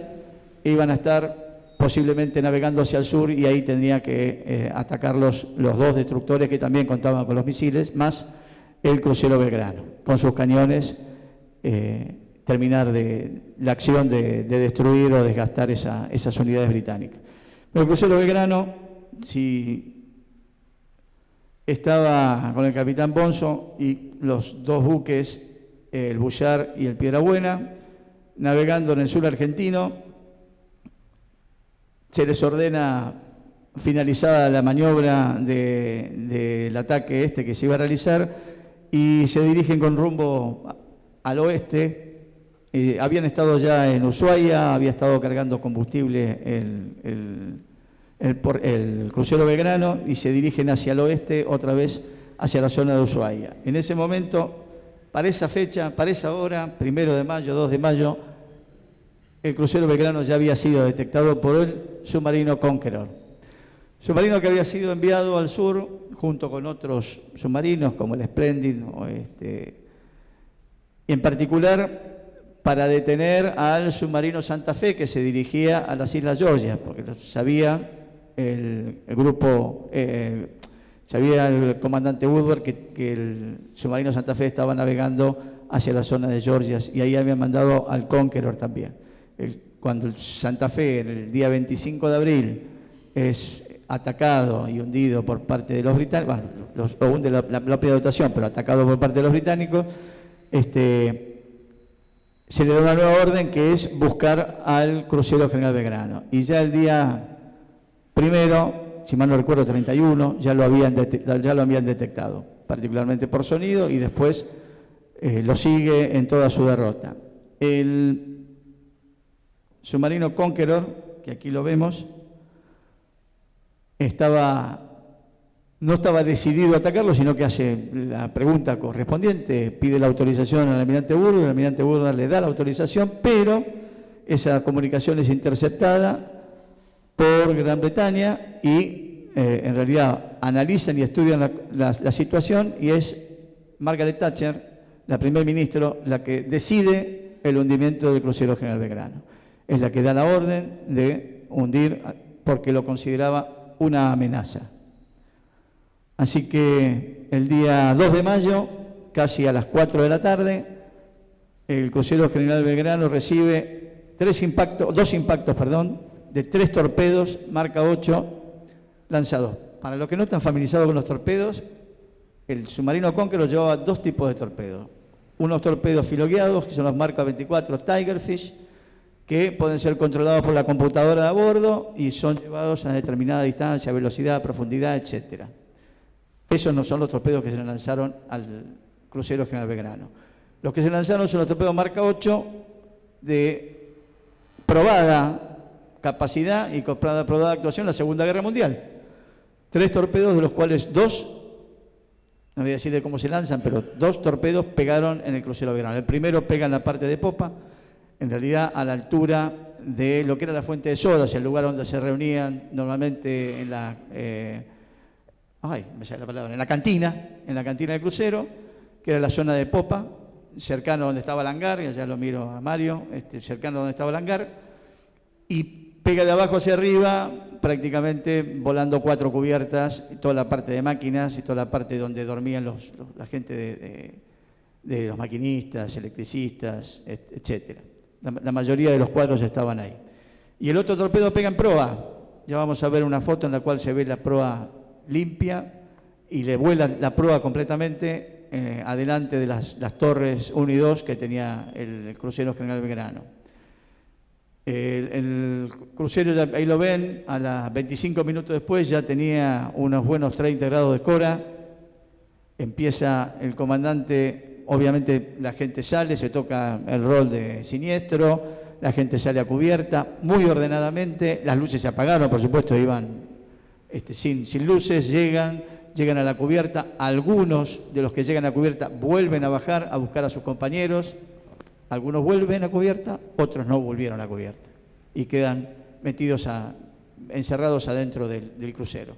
iban a estar posiblemente navegando hacia el sur, y ahí tendría que atacar los 2 destructores que también contaban con los misiles, más el crucero Belgrano, con sus cañones, terminar la acción de destruir o desgastar esas unidades británicas. Pero el crucero Belgrano, si estaba con el capitán Bonzo y los 2 buques, el Bullar y el Piedrabuena, navegando en el sur argentino, se les ordena, finalizada la maniobra del ataque que se iba a realizar, y se dirigen con rumbo al oeste. Habían estado ya en Ushuaia, había estado cargando combustible el crucero Belgrano, y se dirigen hacia el oeste, otra vez hacia la zona de Ushuaia. En ese momento, para esa fecha, para esa hora, 1 de mayo, 2 de mayo, el crucero Belgrano ya había sido detectado por el submarino Conqueror. Submarino que había sido enviado al sur junto con otros submarinos como el Splendid, y en particular para detener al submarino Santa Fe, que se dirigía a las Islas Georgias, porque sabía el grupo, sabía el comandante Woodward que el submarino Santa Fe estaba navegando hacia la zona de Georgias, y ahí habían mandado al Conqueror también. El cuando el Santa Fe, en el día 25 de abril, es atacado y hundido por parte de los británicos, bueno, lo hunde la propia dotación, pero atacado por parte de los británicos, se le da una nueva orden que es buscar al crucero General Belgrano. Y ya el día primero, si mal no recuerdo, 31, ya lo habían detectado, particularmente por sonido, y después lo sigue en toda su derrota. El submarino Conqueror, que aquí lo vemos, no estaba decidido a atacarlo, sino que hace la pregunta correspondiente, pide la autorización al almirante Burger, el almirante Burger le da la autorización, pero esa comunicación es interceptada por Gran Bretaña y en realidad analizan y estudian la situación, y es Margaret Thatcher, la primer ministro, la que decide el hundimiento del crucero General Belgrano. Es la que da la orden de hundir porque lo consideraba una amenaza. Así que el día 2 de mayo, casi a las 4 de la tarde, el crucero General Belgrano recibe dos impactos de 3 torpedos marca 8 lanzados. Para los que no están familiarizados con los torpedos, el submarino Conqueror llevaba 2 tipos de torpedos. Unos torpedos filoguiados, que son los marca 24 Tigerfish, que pueden ser controlados por la computadora de a bordo y son llevados a determinada distancia, velocidad, profundidad, etc. Esos no son los torpedos que se lanzaron al crucero General Belgrano. Los que se lanzaron son los torpedos marca 8 de probada capacidad y probada actuación en la Segunda Guerra Mundial. 3 torpedos, de los cuales 2, no voy a decir de cómo se lanzan, pero 2 torpedos pegaron en el crucero Belgrano. El primero pega en la parte de popa, en realidad a la altura de lo que era la fuente de sodas, el lugar donde se reunían normalmente en la... en la cantina del crucero, que era la zona de popa, cercano donde estaba el hangar, y allá lo miro a Mario, cercano donde estaba el hangar, y pega de abajo hacia arriba, prácticamente volando 4 cubiertas, toda la parte de máquinas y toda la parte donde dormían la gente de los maquinistas, electricistas, etc. La mayoría de los cuadros estaban ahí. Y el otro torpedo pega en proa. Ya vamos a ver una foto en la cual se ve la proa limpia y le vuela la proa completamente adelante de las torres 1 y 2 que tenía el crucero General Belgrano. El crucero, ahí lo ven, a las 25 minutos después ya tenía unos buenos 30 grados de escora. Empieza el comandante, obviamente la gente sale, se toca el rol de siniestro, la gente sale a cubierta, muy ordenadamente, las luces se apagaron, por supuesto, iban sin luces, llegan a la cubierta. Algunos de los que llegan a cubierta vuelven a bajar a buscar a sus compañeros. Algunos vuelven a cubierta, otros no volvieron a cubierta y quedan encerrados adentro del crucero.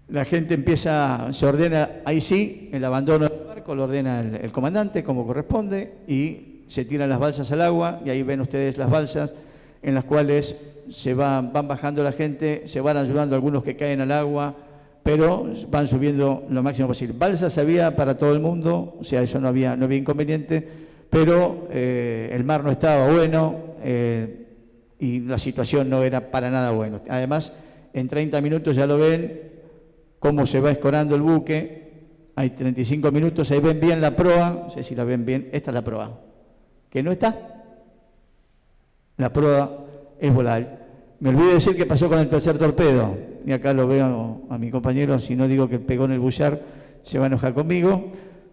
La gente se ordena, ahí sí, el abandono del barco lo ordena el comandante como corresponde, y se tiran las balsas al agua, y ahí ven ustedes las balsas en las cuales van bajando la gente, se van ayudando a algunos que caen al agua, pero van subiendo lo máximo posible. Balsas había para todo el mundo, o sea, eso no había inconveniente, pero el mar no estaba bueno y la situación no era para nada buena. Además, en 30 minutos ya lo ven, cómo se va escorando el buque. Hay 35 minutos, ahí ven bien la proa, no sé si la ven bien, esta es la proa. ¿Que no está? La proa es volada. Me olvidé decir qué pasó con el tercer torpedo, y acá lo veo a mi compañero, si no digo que pegó en el bullar, se va a enojar conmigo,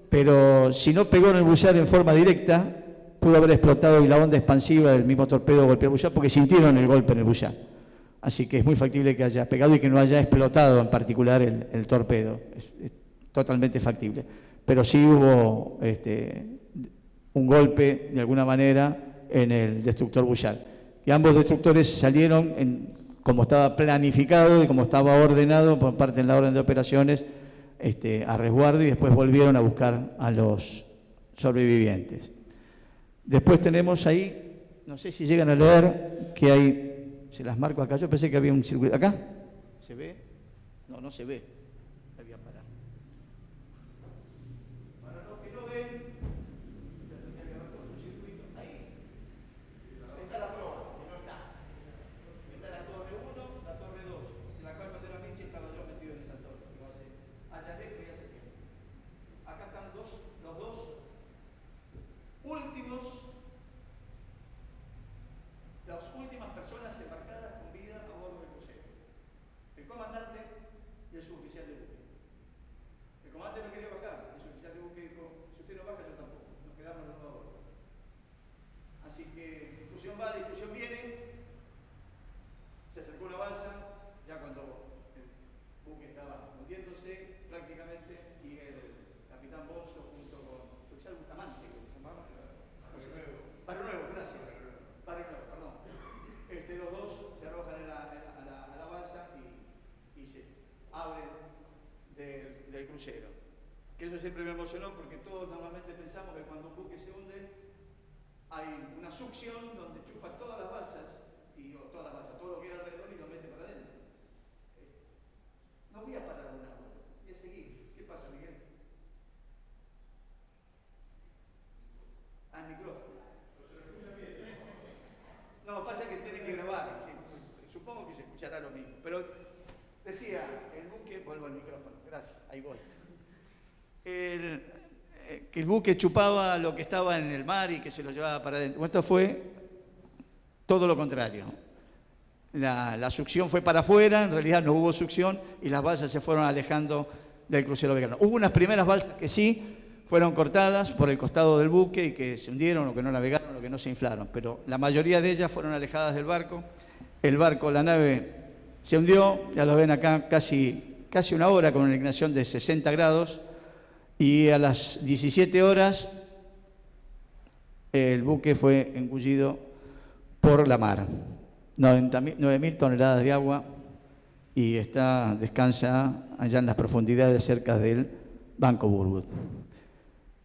pero si no pegó en el bullar en forma directa, pudo haber explotado y la onda expansiva del mismo torpedo golpeó el bullar, porque sintieron el golpe en el bullar. Así que es muy factible que haya pegado y que no haya explotado en particular el torpedo. Es totalmente factible. Pero sí hubo un golpe, de alguna manera, en el destructor Bullard. Y ambos destructores salieron como estaba planificado y como estaba ordenado por parte de la orden de operaciones, a resguardo, y después volvieron a buscar a los sobrevivientes. Después tenemos ahí, no sé si llegan a leer, que hay, se las marco acá, yo pensé que había un circuito, ¿acá? ¿Se ve? No, no se ve. Para los que no ven, ya tendría que haber puesto un circuito. Ahí está la proa. que discusión va, discusión viene. Se acercó una balsa, ya cuando el buque estaba hundiéndose prácticamente, y el capitán Bonzo junto con su exaltamante, que se llamaba Barrio Nuevo, gracias. Barrio Nuevo, perdón. Los dos se arrojan a la balsa y se abren del crucero. Que eso siempre me emocionó porque todos normalmente pensamos que cuando un buque se hunde hay una succión donde chupa todas las balsas, todo lo que hay alrededor y lo mete para adentro. No voy a parar una hora, voy a seguir. ¿Qué pasa, Miguel? Al micrófono. No, pasa que tiene que grabar, ¿sí? Supongo que se escuchará lo mismo. Pero decía, el buque, vuelvo al micrófono, gracias, ahí voy. Que el buque chupaba lo que estaba en el mar y que se lo llevaba para adentro. Bueno, esto fue todo lo contrario. La succión fue para afuera, en realidad no hubo succión y las balsas se fueron alejando del crucero Belgrano. Hubo unas primeras balsas que sí fueron cortadas por el costado del buque y que se hundieron o que no navegaron o que no se inflaron, pero la mayoría de ellas fueron alejadas del barco. El barco, la nave, se hundió, ya lo ven acá, casi una hora con una inclinación de 60 grados. Y a las 17 horas el buque fue engullido por la mar. 9.000 toneladas de agua y descansa allá en las profundidades cerca del Banco Burwood.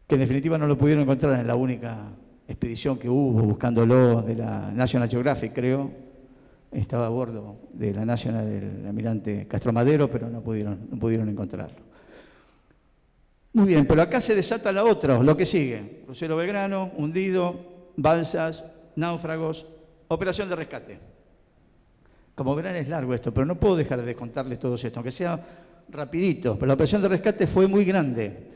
Que en definitiva no lo pudieron encontrar en la única expedición que hubo buscándolo de la National Geographic, creo. Estaba a bordo de la National el almirante Castro Madero, pero no pudieron encontrarlo. Muy bien, pero acá se desata lo que sigue. Crucero Belgrano, hundido, balsas, náufragos, operación de rescate. Como verán es largo esto, pero no puedo dejar de contarles todo esto, aunque sea rapidito. Pero la operación de rescate fue muy grande.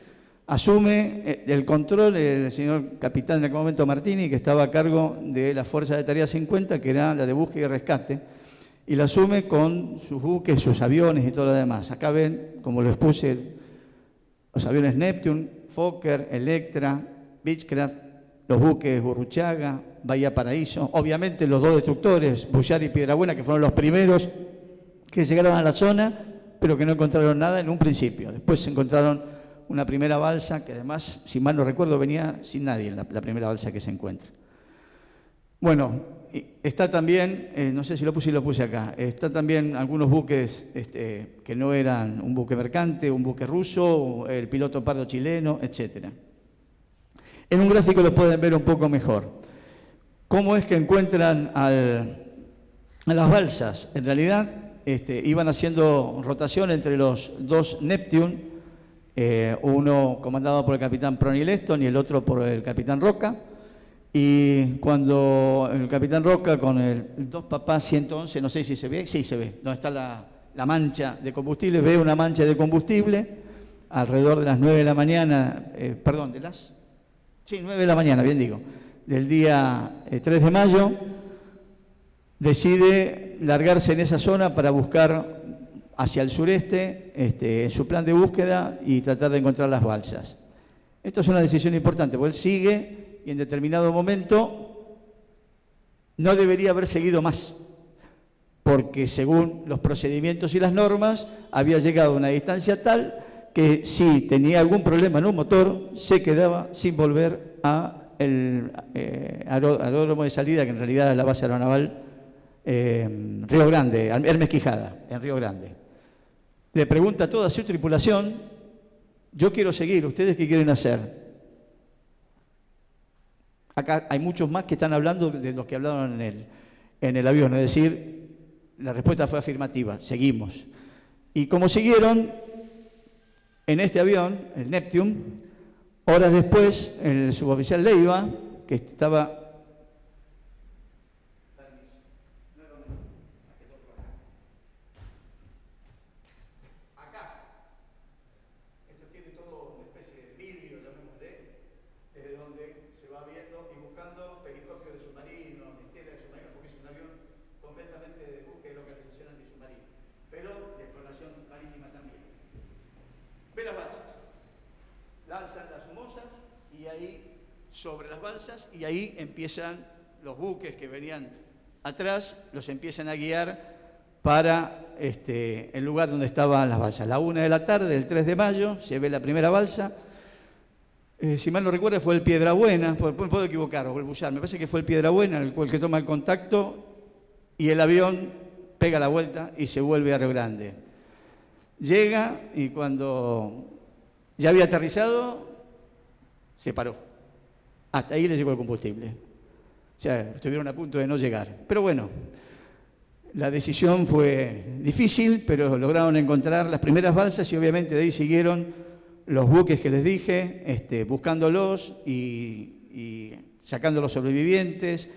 Asume el control el señor capitán en aquel momento Martini, que estaba a cargo de la Fuerza de Tarea 50, que era la de búsqueda y rescate, y la asume con sus buques, sus aviones y todo lo demás. Acá ven, como les puse, los aviones Neptune, Fokker, Electra, Beechcraft, los buques Burruchaga, Bahía Paraíso, obviamente los dos destructores, Bullard y Piedrabuena, que fueron los primeros que llegaron a la zona, pero que no encontraron nada en un principio. Después se encontraron una primera balsa, que además, si mal no recuerdo, venía sin nadie, la primera balsa que se encuentra. Bueno, está también, no sé si lo puse acá, está también algunos buques que no eran un buque mercante, un buque ruso, el piloto pardo chileno, etc. En un gráfico lo pueden ver un poco mejor. ¿Cómo es que encuentran a las balsas? En realidad iban haciendo rotación entre los dos Neptune, uno comandado por el capitán Prony Leston y el otro por el capitán Roca. Y cuando el capitán Roca con el 2 Papá 111, no sé si se ve, sí se ve, donde está la mancha de combustible, ve una mancha de combustible alrededor de las 9 de la mañana, 9 de la mañana, bien digo, del día 3 de mayo, decide largarse en esa zona para buscar hacia el sureste en su plan de búsqueda y tratar de encontrar las balsas. Esto es una decisión importante, porque él sigue y en determinado momento no debería haber seguido más, porque según los procedimientos y las normas había llegado a una distancia tal que si tenía algún problema en un motor se quedaba sin volver al aeródromo de salida, que en realidad es la base aeronaval Río Grande, Hermes Quijada, en Río Grande. Le pregunta a toda su tripulación: yo quiero seguir, ¿ustedes qué quieren hacer? Acá hay muchos más que están hablando de lo que hablaron en el avión, es decir, la respuesta fue afirmativa, seguimos. Y como siguieron en este avión, el Neptune, horas después, el suboficial Leiva, que estaba... sobre las balsas y ahí empiezan los buques que venían atrás, los empiezan a guiar para el lugar donde estaban las balsas. A la 1 de la tarde, del 3 de mayo, se ve la primera balsa. Si mal no recuerdo, fue el Piedrabuena, puedo equivocar, o el Bullar, me parece que fue el Piedrabuena el que toma el contacto y el avión pega la vuelta y se vuelve a Río Grande. Llega y cuando ya había aterrizado, se paró. Hasta ahí le llegó el combustible. O sea, estuvieron a punto de no llegar. Pero bueno, la decisión fue difícil, pero lograron encontrar las primeras balsas y obviamente de ahí siguieron los buques que les dije, buscándolos y sacando los sobrevivientes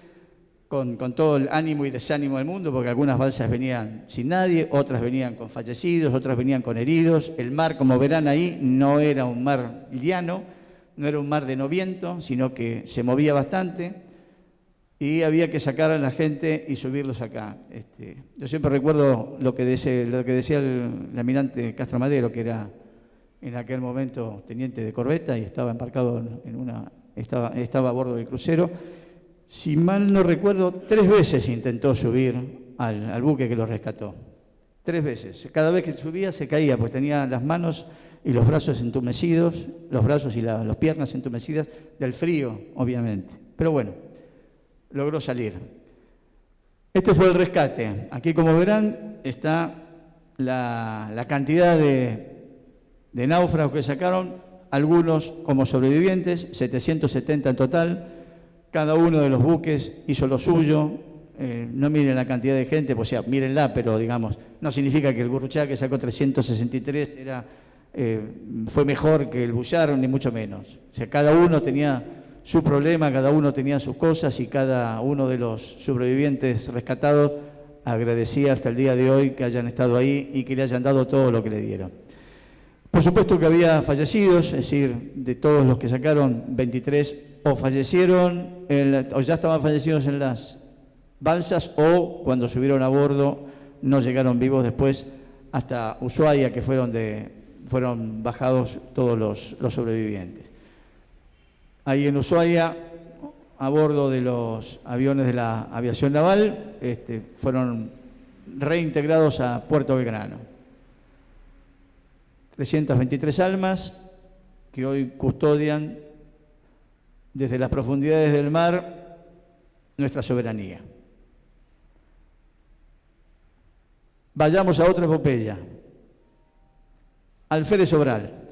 con todo el ánimo y desánimo del mundo, porque algunas balsas venían sin nadie, otras venían con fallecidos, otras venían con heridos. El mar, como verán ahí, no era un mar llano, no era un mar de no viento, sino que se movía bastante y había que sacar a la gente y subirlos acá. Yo siempre recuerdo lo que decía el almirante Castro Madero, que era en aquel momento teniente de corbeta y estaba embarcado estaba a bordo del crucero. Si mal no recuerdo, 3 veces intentó subir al buque que lo rescató. 3 veces. Cada vez que subía se caía, pues tenía las manos y los brazos entumecidos, los brazos y las piernas entumecidas del frío, obviamente. Pero bueno, logró salir. Este fue el rescate. Aquí, como verán, está la cantidad de náufragos que sacaron, algunos como sobrevivientes, 770 en total. Cada uno de los buques hizo lo suyo. No miren la cantidad de gente, pues, o sea, mírenla, pero digamos, no significa que el Gurruchaga, que sacó 363, fue mejor que el Bullar, ni mucho menos. O sea, cada uno tenía su problema, cada uno tenía sus cosas y cada uno de los sobrevivientes rescatados agradecía hasta el día de hoy que hayan estado ahí y que le hayan dado todo lo que le dieron. Por supuesto que había fallecidos, es decir, de todos los que sacaron, 23 o fallecieron, o ya estaban fallecidos en las balsas, o cuando subieron a bordo no llegaron vivos después hasta Ushuaia, que fueron bajados todos los sobrevivientes. Ahí en Ushuaia, a bordo de los aviones de la aviación naval, fueron reintegrados a Puerto Belgrano. 323 almas que hoy custodian desde las profundidades del mar nuestra soberanía. Vayamos a otra epopeya. Alférez Sobral.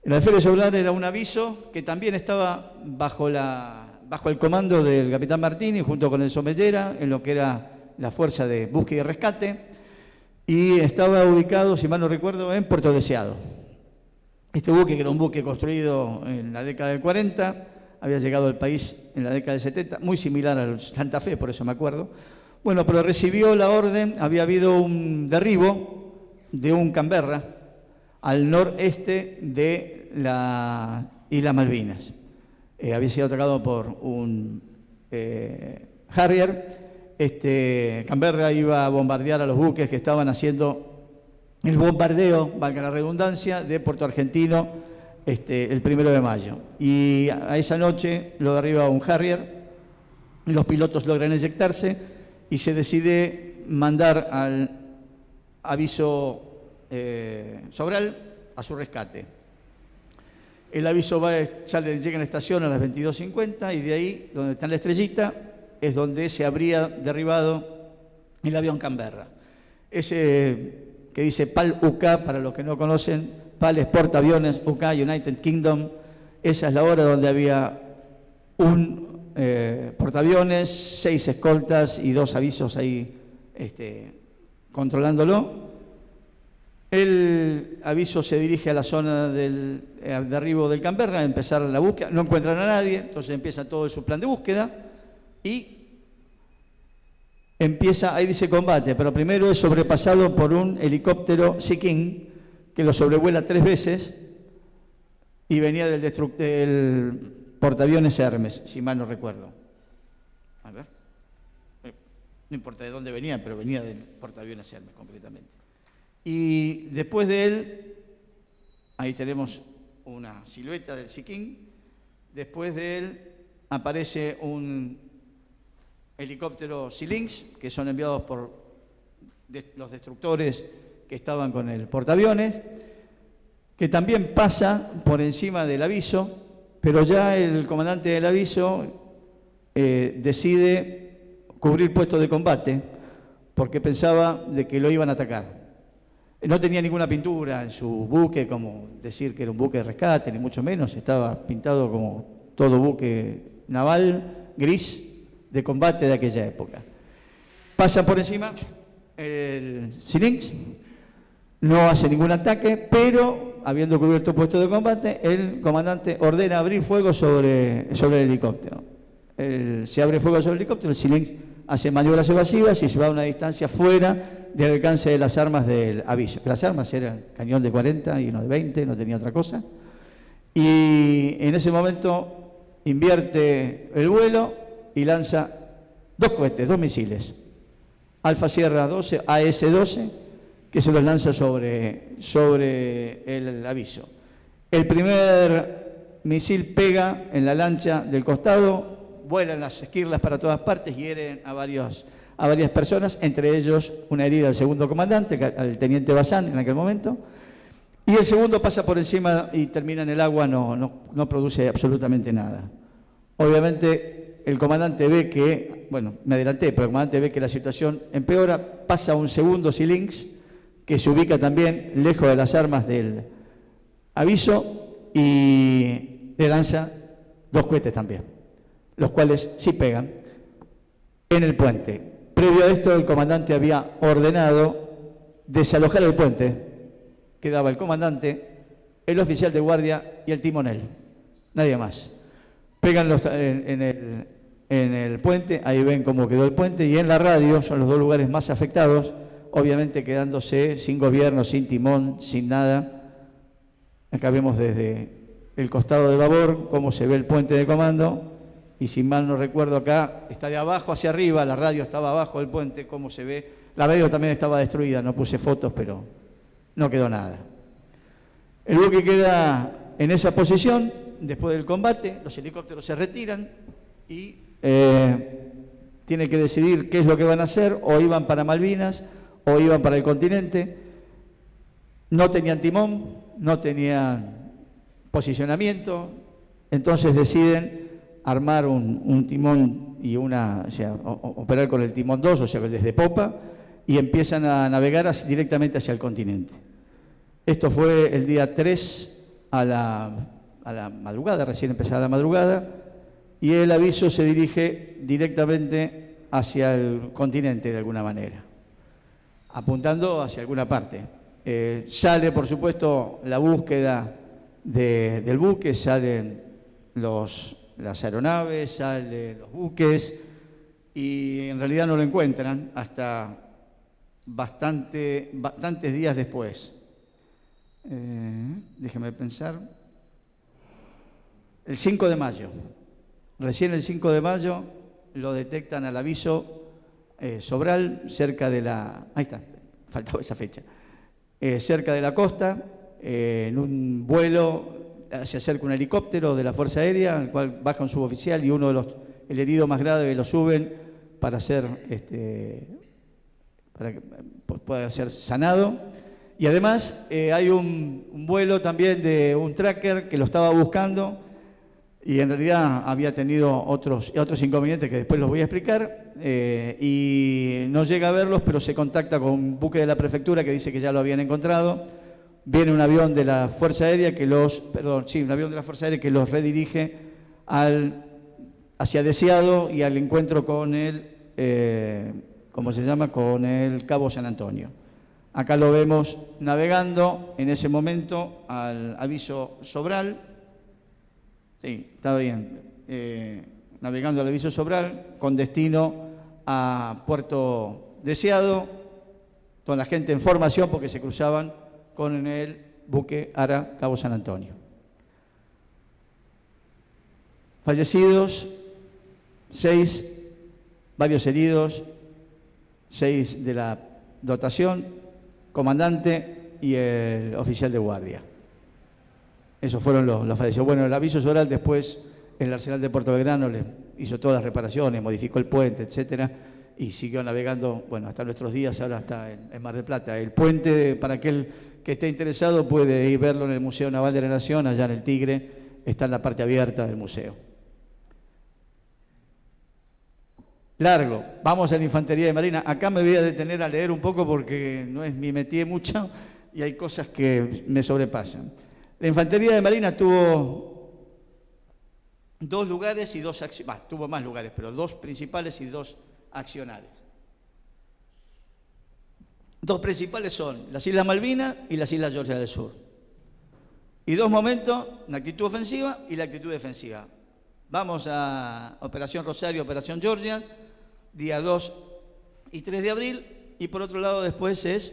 El Alférez Sobral era un aviso que también estaba bajo el comando del capitán Martini, junto con el Somellera, en lo que era la fuerza de búsqueda y rescate, y estaba ubicado, si mal no recuerdo, en Puerto Deseado. Este buque, que era un buque construido en la década del 40, había llegado al país en la década del 70, muy similar al Santa Fe, por eso me acuerdo. Bueno, pero recibió la orden, había habido un derribo de un Canberra al noreste de la isla Malvinas. Había sido atacado por un Harrier. Canberra iba a bombardear a los buques que estaban haciendo el bombardeo, valga la redundancia, de Puerto Argentino el 1 de mayo. Y a esa noche lo derriba un Harrier, los pilotos logran eyectarse y se decide mandar al aviso Sobral a su rescate. El aviso llega a la estación a las 22:50 y de ahí, donde está la estrellita, es donde se habría derribado el avión Canberra. Ese que dice PAL UK, para los que no conocen, PAL es Portaaviones UK, United Kingdom. Esa es la hora donde había un portaaviones, 6 escoltas y 2 avisos ahí controlándolo. El aviso se dirige a la zona del derribo del Canberra, a empezar la búsqueda. No encuentran a nadie, entonces empieza todo su plan de búsqueda. Y empieza, ahí dice combate, pero primero es sobrepasado por un helicóptero Sea King que lo sobrevuela 3 veces y venía del portaaviones Hermes, si mal no recuerdo. A ver, no importa de dónde venía, pero venía del portaaviones Hermes completamente. Y después de él, ahí tenemos una silueta del Sea King. Después de él aparece un helicópteros Sea-Lynx, que son enviados por los destructores que estaban con el portaaviones, que también pasa por encima del aviso, pero ya el comandante del aviso decide cubrir puestos de combate porque pensaba de que lo iban a atacar. No tenía ninguna pintura en su buque, como decir que era un buque de rescate, ni mucho menos. Estaba pintado como todo buque naval, gris, de combate de aquella época. Pasan por encima el Sea-Lynx, no hace ningún ataque, pero habiendo cubierto puesto de combate, el comandante ordena abrir fuego sobre el helicóptero. Se abre fuego sobre el helicóptero, el Sea-Lynx hace maniobras evasivas y se va a una distancia fuera del alcance de las armas del aviso. Las armas eran cañón de 40 y uno de 20, no tenía otra cosa. Y en ese momento invierte el vuelo y lanza 2 cohetes, 2 misiles. Alfa Sierra 12, AS-12, que se los lanza sobre el aviso. El primer misil pega en la lancha del costado, vuelan las esquirlas para todas partes, hieren a varias personas, entre ellos una herida al segundo comandante, al teniente Bazán en aquel momento, y el segundo pasa por encima y termina en el agua, no produce absolutamente nada. Obviamente el comandante ve que, bueno, me adelanté, pero el comandante ve que la situación empeora, pasa un segundo Sea-Lynx, que se ubica también lejos de las armas del aviso y le lanza 2 cohetes también, los cuales sí pegan en el puente. Previo a esto, el comandante había ordenado desalojar el puente. Quedaba el comandante, el oficial de guardia y el timonel. Nadie más. Pegan en el puente, ahí ven cómo quedó el puente, y en la radio, son los 2 lugares más afectados, obviamente quedándose sin gobierno, sin timón, sin nada. Acá vemos desde el costado de babor cómo se ve el puente de comando. Y si mal no recuerdo, acá está de abajo hacia arriba, la radio estaba abajo del puente, cómo se ve. La radio también estaba destruida, no puse fotos, pero no quedó nada. El buque queda en esa posición, después del combate, los helicópteros se retiran y tienen que decidir qué es lo que van a hacer, o iban para Malvinas, o iban para el continente. No tenían timón, no tenían posicionamiento, entonces deciden armar un timón y operar con el timón 2, o sea, desde popa, y empiezan a navegar directamente hacia el continente. Esto fue el día 3 a la madrugada, recién empezada la madrugada, y el aviso se dirige directamente hacia el continente de alguna manera, apuntando hacia alguna parte. Sale, por supuesto, la búsqueda del buque, salen las aeronaves, salen los buques, y en realidad no lo encuentran hasta bastantes días después. Déjeme pensar. El 5 de mayo. Recién el 5 de mayo lo detectan al aviso Sobral, cerca de la... Ahí está, faltaba esa fecha. Cerca de la costa, en un vuelo se acerca un helicóptero de la Fuerza Aérea, al cual baja un suboficial y el herido más grave lo suben para para que pueda ser sanado. Y además hay un vuelo también de un tracker que lo estaba buscando y en realidad había tenido otros inconvenientes que después los voy a explicar, y no llega a verlos, pero se contacta con un buque de la prefectura que dice que ya lo habían encontrado. Viene un avión de la Fuerza Aérea un avión de la Fuerza Aérea que los redirige hacia Deseado y al encuentro con con el Cabo San Antonio. Acá lo vemos navegando en ese momento al aviso Sobral. Sí, está bien. Navegando al aviso Sobral con destino a Puerto Deseado, con la gente en formación porque se cruzaban con el buque Ara Cabo San Antonio. Fallecidos, 6, varios heridos, 6 de la dotación, comandante y el oficial de guardia. Esos fueron los fallecidos. Bueno, el aviso Sobral después el arsenal de Puerto Belgrano, le hizo todas las reparaciones, modificó el puente, etcétera, y siguió navegando, bueno, hasta nuestros días, ahora está en Mar del Plata. El puente, para aquel que esté interesado, puede ir verlo en el Museo Naval de la Nación, allá en el Tigre, está en la parte abierta del museo. Largo, vamos a la Infantería de Marina. Acá me voy a detener a leer un poco porque no es mi métier mucho y hay cosas que me sobrepasan. La Infantería de Marina tuvo 2 lugares y 2 accionarios, tuvo más lugares, pero 2 principales y 2 accionarios. 2 principales son las Islas Malvinas y las Islas Georgia del Sur. Y 2 momentos, la actitud ofensiva y la actitud defensiva. Vamos a Operación Rosario, Operación Georgia, día 2 y 3 de abril, y por otro lado después es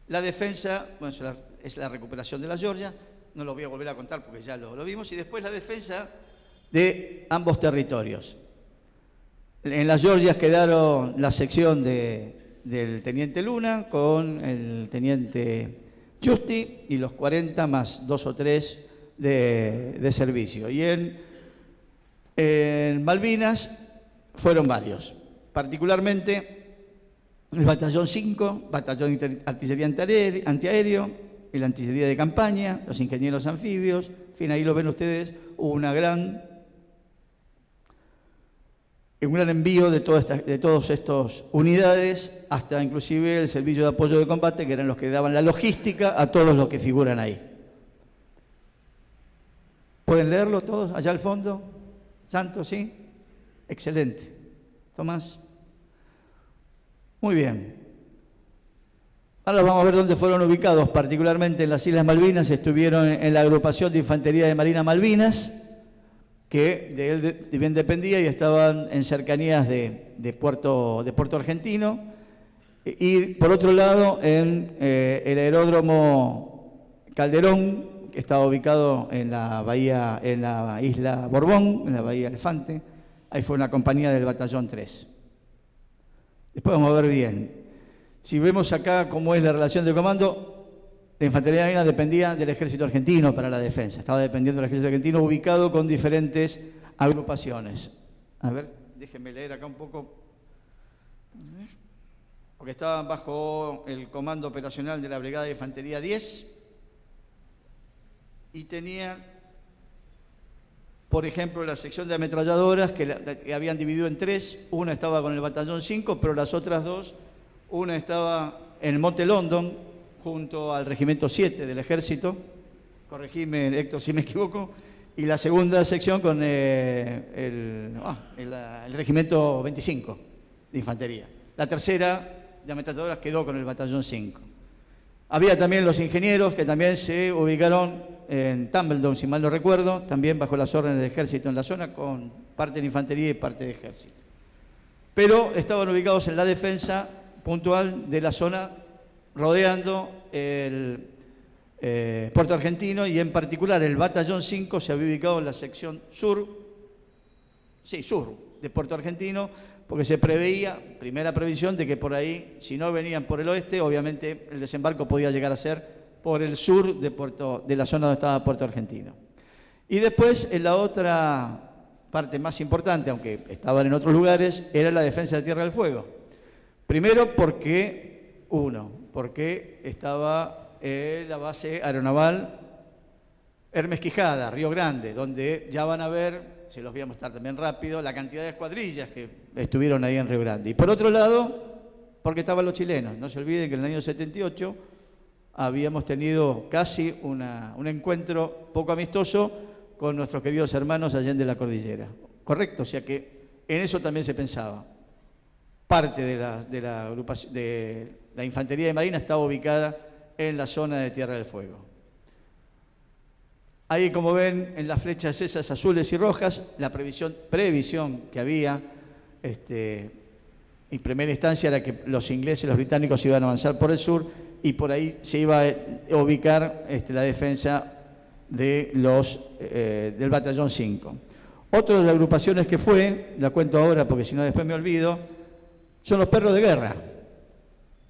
la defensa, bueno, es la recuperación de la Georgia, no lo voy a volver a contar porque ya lo vimos, y después la defensa de ambos territorios. En las Georgias quedaron la sección del teniente Luna con el teniente Justi y los 40 más 2 o 3 de servicio. Y en Malvinas fueron varios, particularmente el Batallón 5, Batallón de Artillería Antiaéreo, la Artillería de Campaña, los ingenieros anfibios, en fin, ahí lo ven ustedes, hubo un gran envío de todas estas unidades, hasta inclusive el servicio de apoyo de combate, que eran los que daban la logística a todos los que figuran ahí. ¿Pueden leerlo todos allá al fondo? ¿Santos, sí? Excelente. Tomás. Muy bien. Ahora vamos a ver dónde fueron ubicados, particularmente en las Islas Malvinas. Estuvieron en la agrupación de Infantería de Marina Malvinas, que de él bien dependía, y estaban en cercanías de Puerto Argentino. Y por otro lado, en el aeródromo Calderón, que estaba ubicado en la bahía, en la isla Borbón, en la bahía Elefante. Ahí fue una compañía del Batallón 3. Después vamos a ver bien. Si vemos acá cómo es la relación de comando, la Infantería de Marina dependía del Ejército Argentino para la defensa. Estaba dependiendo del Ejército Argentino, ubicado con diferentes agrupaciones. A ver, déjenme leer acá un poco. Porque estaban bajo el comando operacional de la Brigada de Infantería 10 y tenía, por ejemplo, la sección de ametralladoras que habían dividido en 3. Una estaba con el Batallón 5, pero las otras 2, una estaba en el Monte London, junto al Regimiento 7 del Ejército, corregime, Héctor, si me equivoco, y la segunda sección con el Regimiento 25 de Infantería. La tercera de ametralladoras quedó con el Batallón 5. Había también los ingenieros que también se ubicaron en Tumbledon, si mal no recuerdo, también bajo las órdenes del Ejército en la zona, con parte de Infantería y parte de Ejército. Pero estaban ubicados en la defensa puntual de la zona rodeando el Puerto Argentino, y en particular el Batallón 5 se había ubicado en la sección sur de Puerto Argentino, porque se preveía, primera previsión, de que por ahí, si no venían por el oeste, obviamente el desembarco podía llegar a ser por el sur de la zona donde estaba Puerto Argentino. Y después, en la otra parte más importante, aunque estaban en otros lugares, era la defensa de Tierra del Fuego. Primero porque estaba la base aeronaval Hermes Quijada, Río Grande, donde ya van a ver, se los voy a mostrar también rápido, la cantidad de escuadrillas que estuvieron ahí en Río Grande. Y por otro lado, porque estaban los chilenos. No se olviden que en el año 78 habíamos tenido casi un encuentro poco amistoso con nuestros queridos hermanos allende la cordillera. ¿Correcto? O sea que en eso también se pensaba. Parte de la Infantería de Marina estaba ubicada en la zona de Tierra del Fuego. Ahí, como ven, en las flechas esas azules y rojas, la previsión que había, en primera instancia, era que los ingleses y los británicos iban a avanzar por el sur, y por ahí se iba a ubicar la defensa del Batallón 5. Otra de las agrupaciones que fue, la cuento ahora porque si no después me olvido, son los perros de guerra.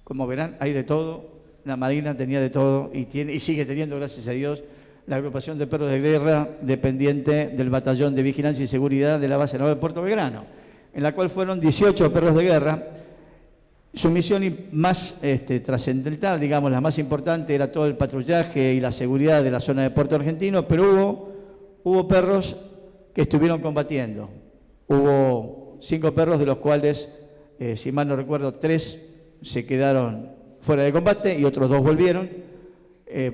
Como verán, hay de todo. La Marina tenía de todo y sigue teniendo, gracias a Dios, la agrupación de perros de guerra dependiente del Batallón de Vigilancia y Seguridad de la Base Naval de Puerto Belgrano, en la cual fueron 18 perros de guerra. Su misión más trascendental, digamos, la más importante, era todo el patrullaje y la seguridad de la zona de Puerto Argentino, pero hubo perros que estuvieron combatiendo. Hubo 5 perros, de los cuales, si mal no recuerdo, 3 se quedaron fuera de combate y otros 2 volvieron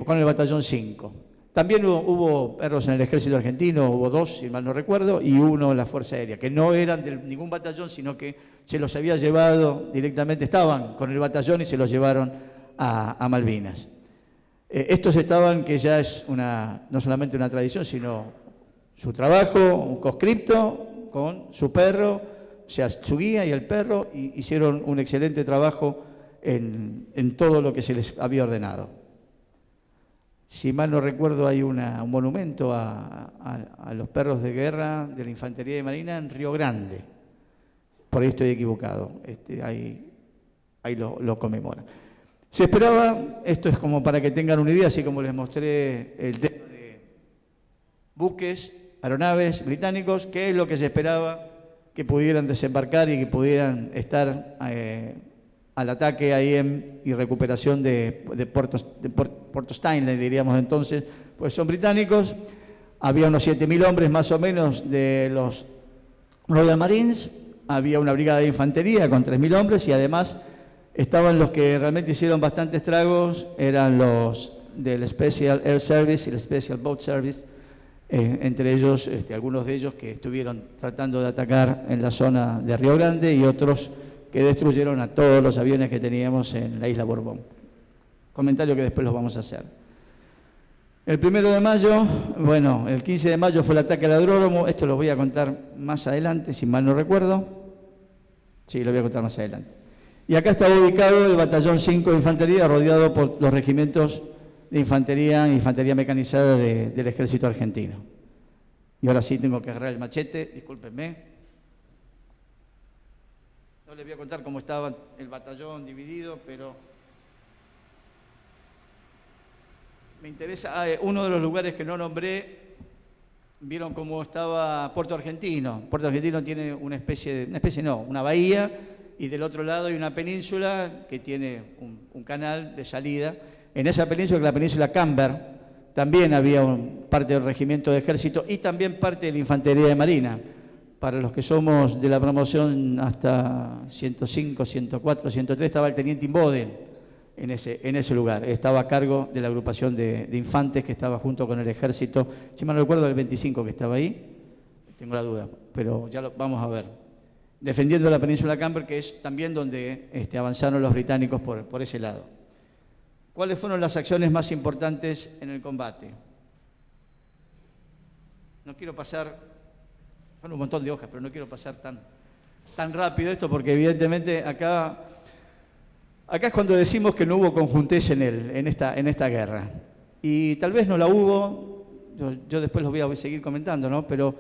con el batallón 5. También hubo perros en el ejército argentino, hubo 2, si mal no recuerdo, y 1 en la Fuerza Aérea, que no eran de ningún batallón, sino que se los había llevado directamente, estaban con el batallón y se los llevaron a Malvinas. Estos estaban, que ya es no solamente una tradición, sino su trabajo, un conscripto con su perro, o sea, su guía y el perro, y hicieron un excelente trabajo en todo lo que se les había ordenado. Si mal no recuerdo, hay un monumento a los perros de guerra de la Infantería de Marina en Río Grande. Por ahí estoy equivocado, ahí lo conmemoran. Se esperaba, esto es como para que tengan una idea, así como les mostré el tema de buques, aeronaves británicos, qué es lo que se esperaba que pudieran desembarcar y que pudieran estar al ataque ahí y recuperación de Puerto Stanley, diríamos entonces, pues son británicos. Había unos 7.000 hombres más o menos de los Royal Marines, había una brigada de infantería con 3.000 hombres y además estaban los que realmente hicieron bastante estragos, eran los del Special Air Service y el Special Boat Service, entre ellos algunos de ellos que estuvieron tratando de atacar en la zona de Río Grande y otros que destruyeron a todos los aviones que teníamos en la isla Borbón. Comentario que después los vamos a hacer. El 1 de mayo, bueno, el 15 de mayo fue el ataque al aeródromo, esto lo voy a contar más adelante, si mal no recuerdo. Sí, lo voy a contar más adelante. Y acá estaba ubicado el Batallón 5 de Infantería, rodeado por los regimientos de infantería mecanizada del Ejército Argentino. Y ahora sí tengo que agarrar el machete, discúlpenme. No les voy a contar cómo estaba el batallón dividido, pero me interesa. Uno de los lugares que no nombré, vieron cómo estaba Puerto Argentino. Puerto Argentino tiene una bahía, y del otro lado hay una península que tiene un canal de salida. En esa península, la península Camber, también había parte del regimiento de ejército y también parte de la infantería de marina. Para los que somos de la promoción hasta 105, 104, 103, estaba el teniente Inboden en ese lugar. Estaba a cargo de la agrupación de infantes que estaba junto con el ejército. Si mal no recuerdo, el 25 que estaba ahí, tengo la duda, pero ya lo vamos a ver. Defendiendo la península Camber, que es también donde avanzaron los británicos por ese lado. ¿Cuáles fueron las acciones más importantes en el combate? No quiero pasar... Son un montón de hojas, pero no quiero pasar tan rápido esto, porque evidentemente acá es cuando decimos que no hubo conjuntez en esta guerra. Y tal vez no la hubo, yo después lo voy a seguir comentando, ¿no? Pero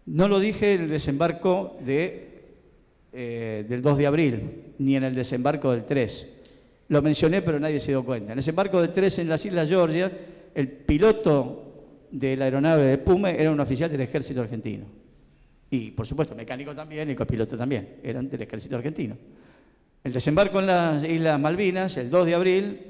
no lo dije en el desembarco del 2 de abril, ni en el desembarco del 3. Lo mencioné, pero nadie se dio cuenta. En el desembarco del 3 en las Islas Georgia, el piloto de la aeronave de Pume era un oficial del ejército argentino. Y, por supuesto, mecánico también y copiloto también, eran del ejército argentino. El desembarco en las Islas Malvinas, el 2 de abril,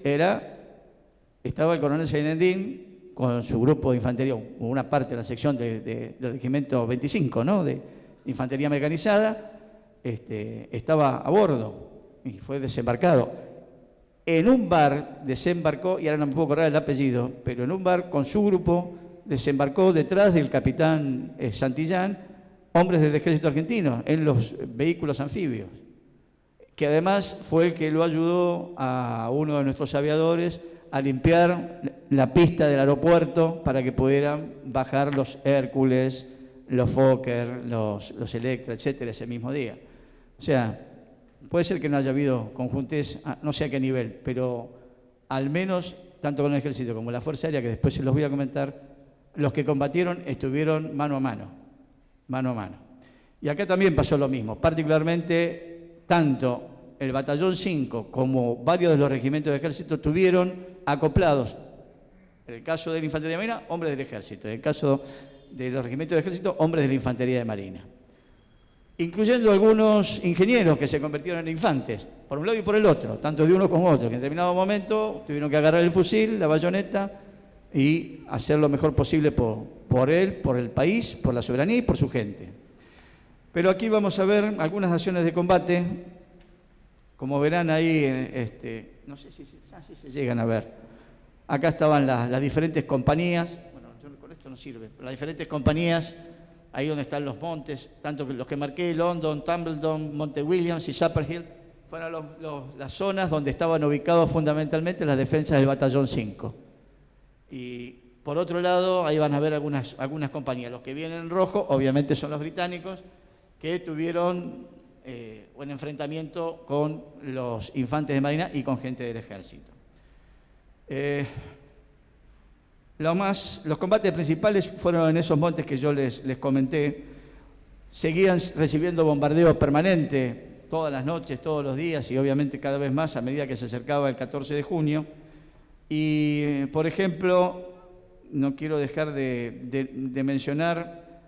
estaba el coronel Seinendín con su grupo de infantería, una parte de la sección del regimiento 25, ¿no?, de infantería mecanizada, estaba a bordo y fue desembarcado. En un bar desembarcó, y ahora no me puedo acordar el apellido, pero en un bar con su grupo desembarcó detrás del capitán Santillán hombres del ejército argentino en los vehículos anfibios, que además fue el que lo ayudó a uno de nuestros aviadores a limpiar la pista del aeropuerto para que pudieran bajar los Hércules, los Fokker, los Electra, etcétera, ese mismo día. O sea, puede ser que no haya habido conjuntez, no sé a qué nivel, pero al menos, tanto con el ejército como la Fuerza Aérea, que después se los voy a comentar, los que combatieron estuvieron mano a mano. Y acá también pasó lo mismo, particularmente tanto el Batallón 5 como varios de los regimientos de ejército tuvieron acoplados En el caso de la Infantería de Marina, hombres del Ejército. En el caso de los regimientos del Ejército, hombres de la Infantería de Marina. Incluyendo algunos ingenieros que se convirtieron en infantes, por un lado y por el otro, tanto de uno como otro, que en determinado momento tuvieron que agarrar el fusil, la bayoneta y hacer lo mejor posible por él, por el país, por la soberanía y por su gente. Pero aquí vamos a ver algunas acciones de combate, como verán ahí, no sé si se llegan a ver. Acá estaban las diferentes compañías, bueno, con esto no sirve, pero las diferentes compañías, ahí donde están los montes, tanto los que marqué, London, Tumbledon, Monte Williams y Supper Hill, fueron las zonas donde estaban ubicados fundamentalmente las defensas del Batallón 5. Y por otro lado, ahí van a ver algunas compañías. Los que vienen en rojo, obviamente, son los británicos, que tuvieron un enfrentamiento con los infantes de Marina y con gente del Ejército. Los combates principales fueron en esos montes que yo les comenté. Seguían recibiendo bombardeo permanente todas las noches, todos los días y obviamente cada vez más a medida que se acercaba el 14 de junio. Y, por ejemplo, no quiero dejar de mencionar,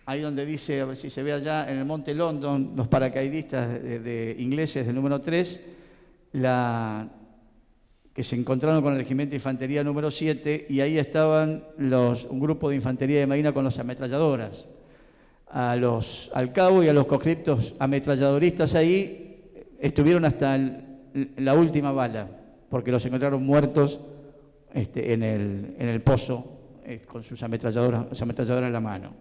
ahí donde dice, a ver si se ve allá, en el Monte London, los paracaidistas de ingleses del número 3, que se encontraron con el Regimiento de Infantería número 7, y ahí estaban un grupo de Infantería de Marina con las ametralladoras. Al cabo y a los conscriptos ametralladoristas ahí estuvieron hasta la última bala, porque los encontraron muertos en el pozo con sus ametralladoras en la mano.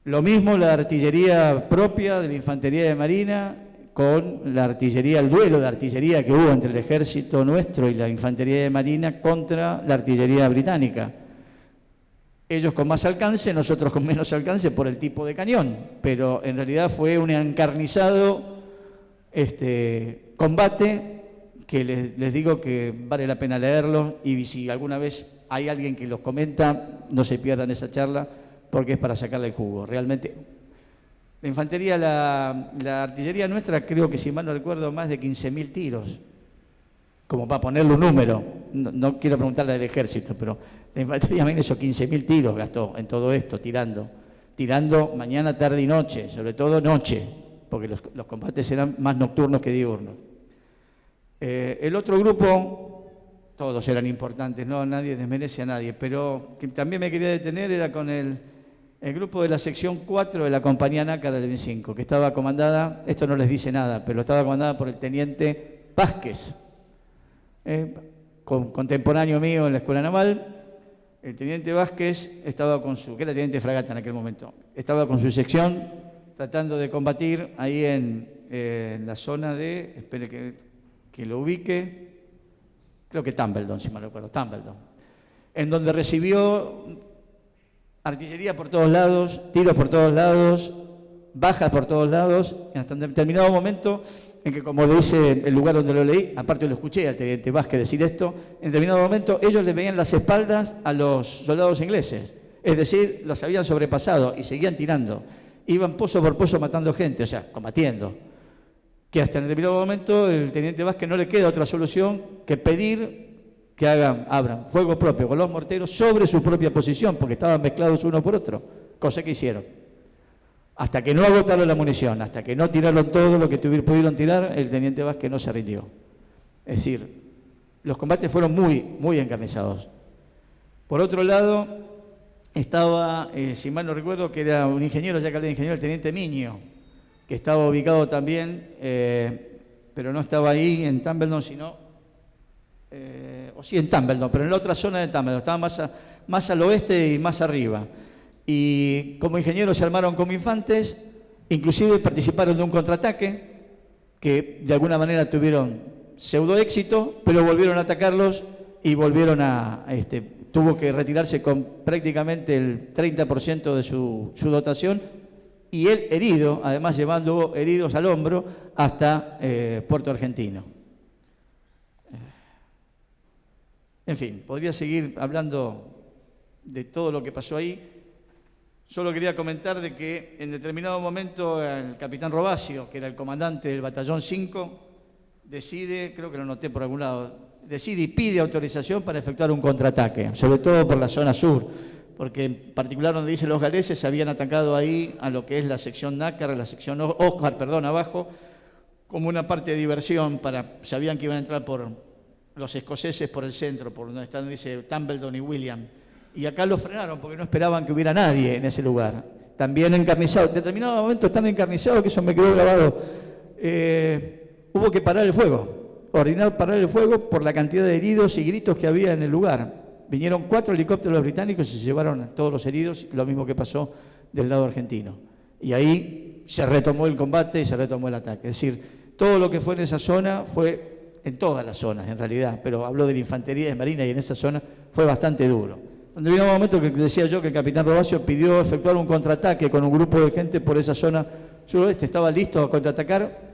Lo mismo la artillería propia de la Infantería de Marina con la artillería, el duelo de artillería que hubo entre el ejército nuestro y la Infantería de Marina contra la artillería británica. Ellos con más alcance, nosotros con menos alcance por el tipo de cañón, pero en realidad fue un encarnizado combate que les digo que vale la pena leerlo, y si alguna vez hay alguien que los comenta, no se pierdan esa charla porque es para sacarle el jugo. Realmente, la infantería, la artillería nuestra, creo que si mal no recuerdo, más de 15.000 tiros, como para ponerle un número. No quiero preguntarle del ejército, pero la infantería marina esos 15.000 tiros gastó en todo esto, tirando mañana, tarde y noche, sobre todo noche, porque los combates eran más nocturnos que diurnos. El otro grupo, todos eran importantes, no nadie desmerece a nadie, pero que también me quería detener era con el grupo de la sección 4 de la compañía nácar del 25, que estaba comandada, esto no les dice nada, pero estaba comandada por el teniente Vázquez, contemporáneo mío en la Escuela Naval. El teniente Vázquez estaba que era teniente de fragata en aquel momento, estaba con su sección tratando de combatir ahí en la zona de, espere que lo ubique, creo que Tumbledon, si me recuerdo, Tumbledon, en donde recibió artillería por todos lados, tiros por todos lados, bajas por todos lados, hasta un determinado momento en que, como dice el lugar donde lo leí, aparte lo escuché al teniente Vázquez decir esto, en determinado momento ellos le veían las espaldas a los soldados ingleses, es decir, los habían sobrepasado y seguían tirando, iban pozo por pozo matando gente, o sea, combatiendo, que hasta en determinado momento el teniente Vázquez no le queda otra solución que pedir que abran fuego propio con los morteros sobre su propia posición, porque estaban mezclados uno por otro, cosa que hicieron. Hasta que no agotaron la munición, hasta que no tiraron todo lo que pudieron tirar, el teniente Vázquez no se rindió. Es decir, los combates fueron muy, muy encarnizados. Por otro lado, estaba, si mal no recuerdo, que era un ingeniero, ya que hablé de ingeniero, el teniente Miño, que estaba ubicado también, pero no estaba ahí en Tumbledon, sino, o sí en Tumbledon, pero en la otra zona de Tumbledon, estaba más al oeste y más arriba. Y como ingenieros se armaron como infantes, inclusive participaron de un contraataque que de alguna manera tuvieron pseudo éxito, pero volvieron a atacarlos y volvieron tuvo que retirarse con prácticamente el 30% de su dotación, y él herido, además llevando heridos al hombro hasta Puerto Argentino. En fin, podría seguir hablando de todo lo que pasó ahí. Solo quería comentar de que en determinado momento el capitán Robasio, que era el comandante del Batallón 5, decide, creo que lo noté por algún lado, decide y pide autorización para efectuar un contraataque, sobre todo por la zona sur, porque en particular donde dicen los galeses se habían atacado ahí a lo que es la sección Nácar, la sección Oscar, abajo, como una parte de diversión, sabían que iban a entrar por los escoceses por el centro, por donde están, dice Tumbledon y William, y acá los frenaron porque no esperaban que hubiera nadie en ese lugar. También encarnizados, en determinado momento están encarnizados, que eso me quedó grabado, hubo que parar el fuego, ordenar parar el fuego por la cantidad de heridos y gritos que había en el lugar. Vinieron 4 helicópteros británicos y se llevaron a todos los heridos, lo mismo que pasó del lado argentino. Y ahí se retomó el combate y se retomó el ataque. Es decir, todo lo que fue en esa zona fue en todas las zonas, en realidad, pero hablo de la infantería de Marina y en esa zona fue bastante duro. Donde vino un momento que decía yo que el capitán Robacio pidió efectuar un contraataque con un grupo de gente por esa zona suroeste, estaba listo a contraatacar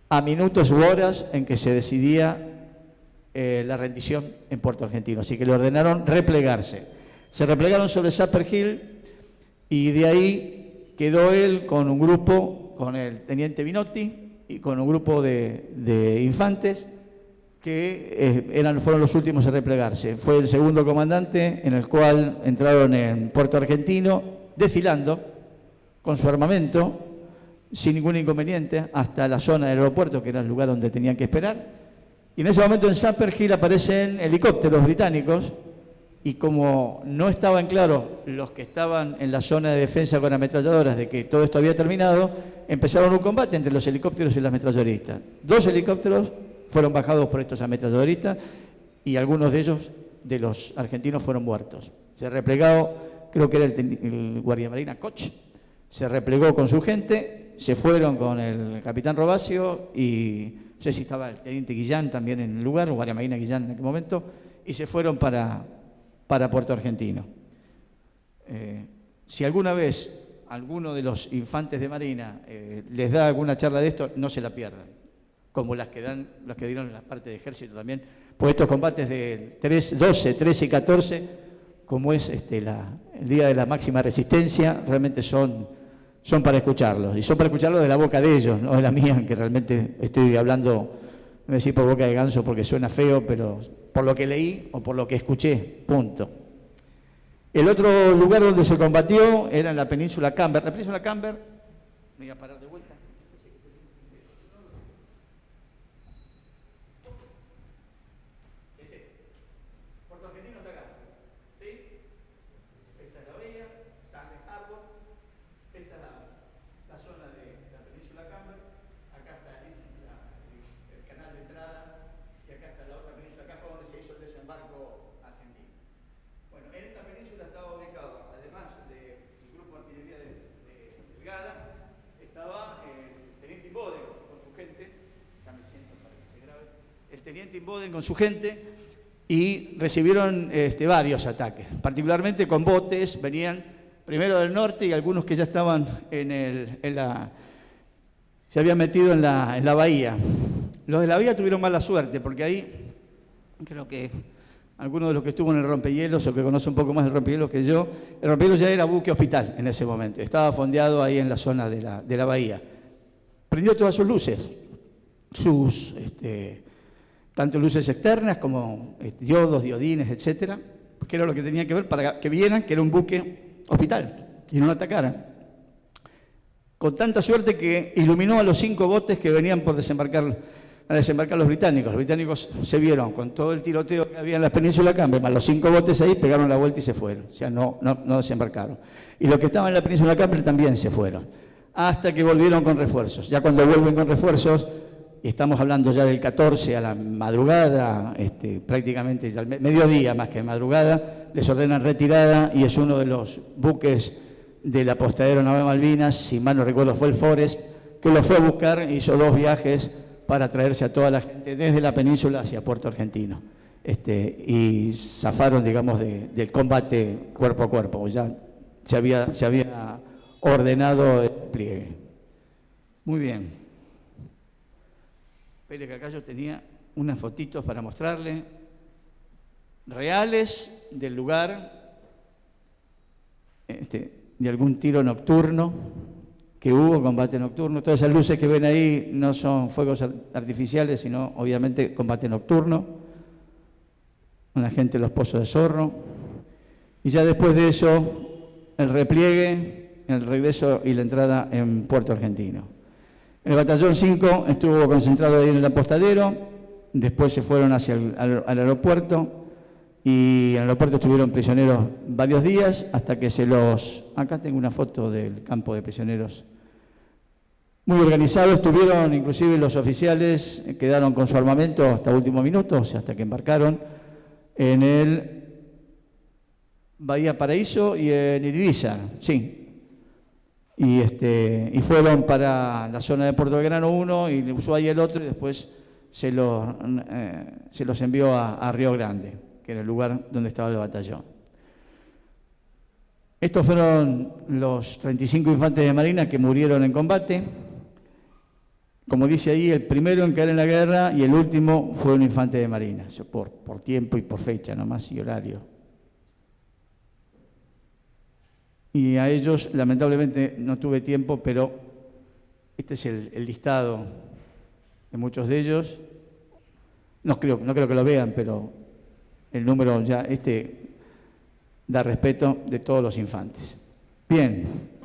a minutos u horas en que se decidía la rendición en Puerto Argentino. Así que le ordenaron replegarse. Se replegaron sobre Sapper Hill y de ahí quedó él con un grupo, con el teniente Binotti y con un grupo de infantes que fueron los últimos a replegarse. Fue el segundo comandante en el cual entraron en Puerto Argentino desfilando con su armamento sin ningún inconveniente hasta la zona del aeropuerto, que era el lugar donde tenían que esperar. Y en ese momento en Sapper Hill aparecen helicópteros británicos y como no estaban claros los que estaban en la zona de defensa con ametralladoras de que todo esto había terminado, empezaron un combate entre los helicópteros y las ametralladoristas. 2 helicópteros fueron bajados por estos ametralladoristas y algunos de ellos, de los argentinos, fueron muertos. Se replegó, creo que era el guardiamarina Koch, se replegó con su gente, se fueron con el capitán Robacio y no sé si estaba el teniente Guillán también en el lugar, o guardiamarina Guillán en aquel momento, y se fueron para Puerto Argentino. Si alguna vez alguno de los infantes de Marina les da alguna charla de esto, no se la pierdan, como las que dieron en la parte de ejército también, pues estos combates del 12, 13 y 14, como es el día de la máxima resistencia, realmente son para escucharlos, y son para escucharlos de la boca de ellos, no de la mía, que realmente estoy hablando, no voy a decir por boca de ganso porque suena feo, pero por lo que leí o por lo que escuché, punto. El otro lugar donde se combatió era en la península Camber. La península Camber, me voy a parar de vuelta. Puerto Argentino está acá, ¿sí? Esta es la bahía, Stanley Harbor, esta es la zona de la península Camber, acá está el canal de entrada y acá está la otra península, acá fue donde se hizo el desembarco argentino. Bueno, en esta península estaba ubicado, además del grupo de artillería de Brigada, estaba el teniente Imboden con su gente, acá me siento para que se grabe, el teniente Imboden con su gente, y recibieron varios ataques, particularmente con botes, venían primero del norte y algunos que ya estaban se habían metido en la bahía. Los de la bahía tuvieron mala suerte, porque ahí creo que algunos de los que estuvo en el rompehielos o que conoce un poco más el rompehielos que yo, el rompehielos ya era buque hospital en ese momento, estaba fondeado ahí en la zona de la bahía. Prendió todas sus luces, tanto luces externas como diodos, diodines, etcétera, que era lo que tenía que ver para que vieran que era un buque hospital y no lo atacaran. Con tanta suerte que iluminó a los 5 botes que venían por desembarcar los británicos. Los británicos se vieron con todo el tiroteo que había en la península Camber, más los 5 botes ahí, pegaron la vuelta y se fueron. O sea, no desembarcaron. Y los que estaban en la península Camber también se fueron, hasta que volvieron con refuerzos. Ya cuando vuelven con refuerzos, y estamos hablando ya del 14 a la madrugada, prácticamente al mediodía más que madrugada, les ordenan retirada y es uno de los buques de la Apostadero Naval Malvinas, si mal no recuerdo fue el Forest, que lo fue a buscar, hizo 2 viajes para traerse a toda la gente desde la península hacia Puerto Argentino. Y zafaron, digamos, del combate cuerpo a cuerpo, ya se había ordenado el pliegue. Muy bien. Espere que acá yo tenía unas fotitos para mostrarle, reales del lugar, de algún tiro nocturno que hubo, combate nocturno. Todas esas luces que ven ahí no son fuegos artificiales, sino obviamente combate nocturno. con la gente de los Pozos de Zorro, y ya después de eso, el repliegue, el regreso y la entrada en Puerto Argentino. El batallón 5 estuvo concentrado ahí en el apostadero, después se fueron hacia al aeropuerto, y en el aeropuerto estuvieron prisioneros varios días, hasta que se los... Acá tengo una foto del campo de prisioneros. Muy organizados estuvieron, inclusive los oficiales quedaron con su armamento hasta último minuto, o sea, hasta que embarcaron en el Bahía Paraíso y en Irizar, sí. Y fueron para la zona de Puerto Belgrano uno y Ushuaia el otro, y después se los envió a Río Grande, que era el lugar donde estaba el batallón. Estos fueron los 35 infantes de Marina que murieron en combate. Como dice ahí, el primero en caer en la guerra y el último fue un infante de Marina, por tiempo y por fecha nomás y horario. Y a ellos, lamentablemente, no tuve tiempo, pero este es el listado de muchos de ellos. No creo que lo vean, pero el número ya da respeto de todos los infantes. Bien.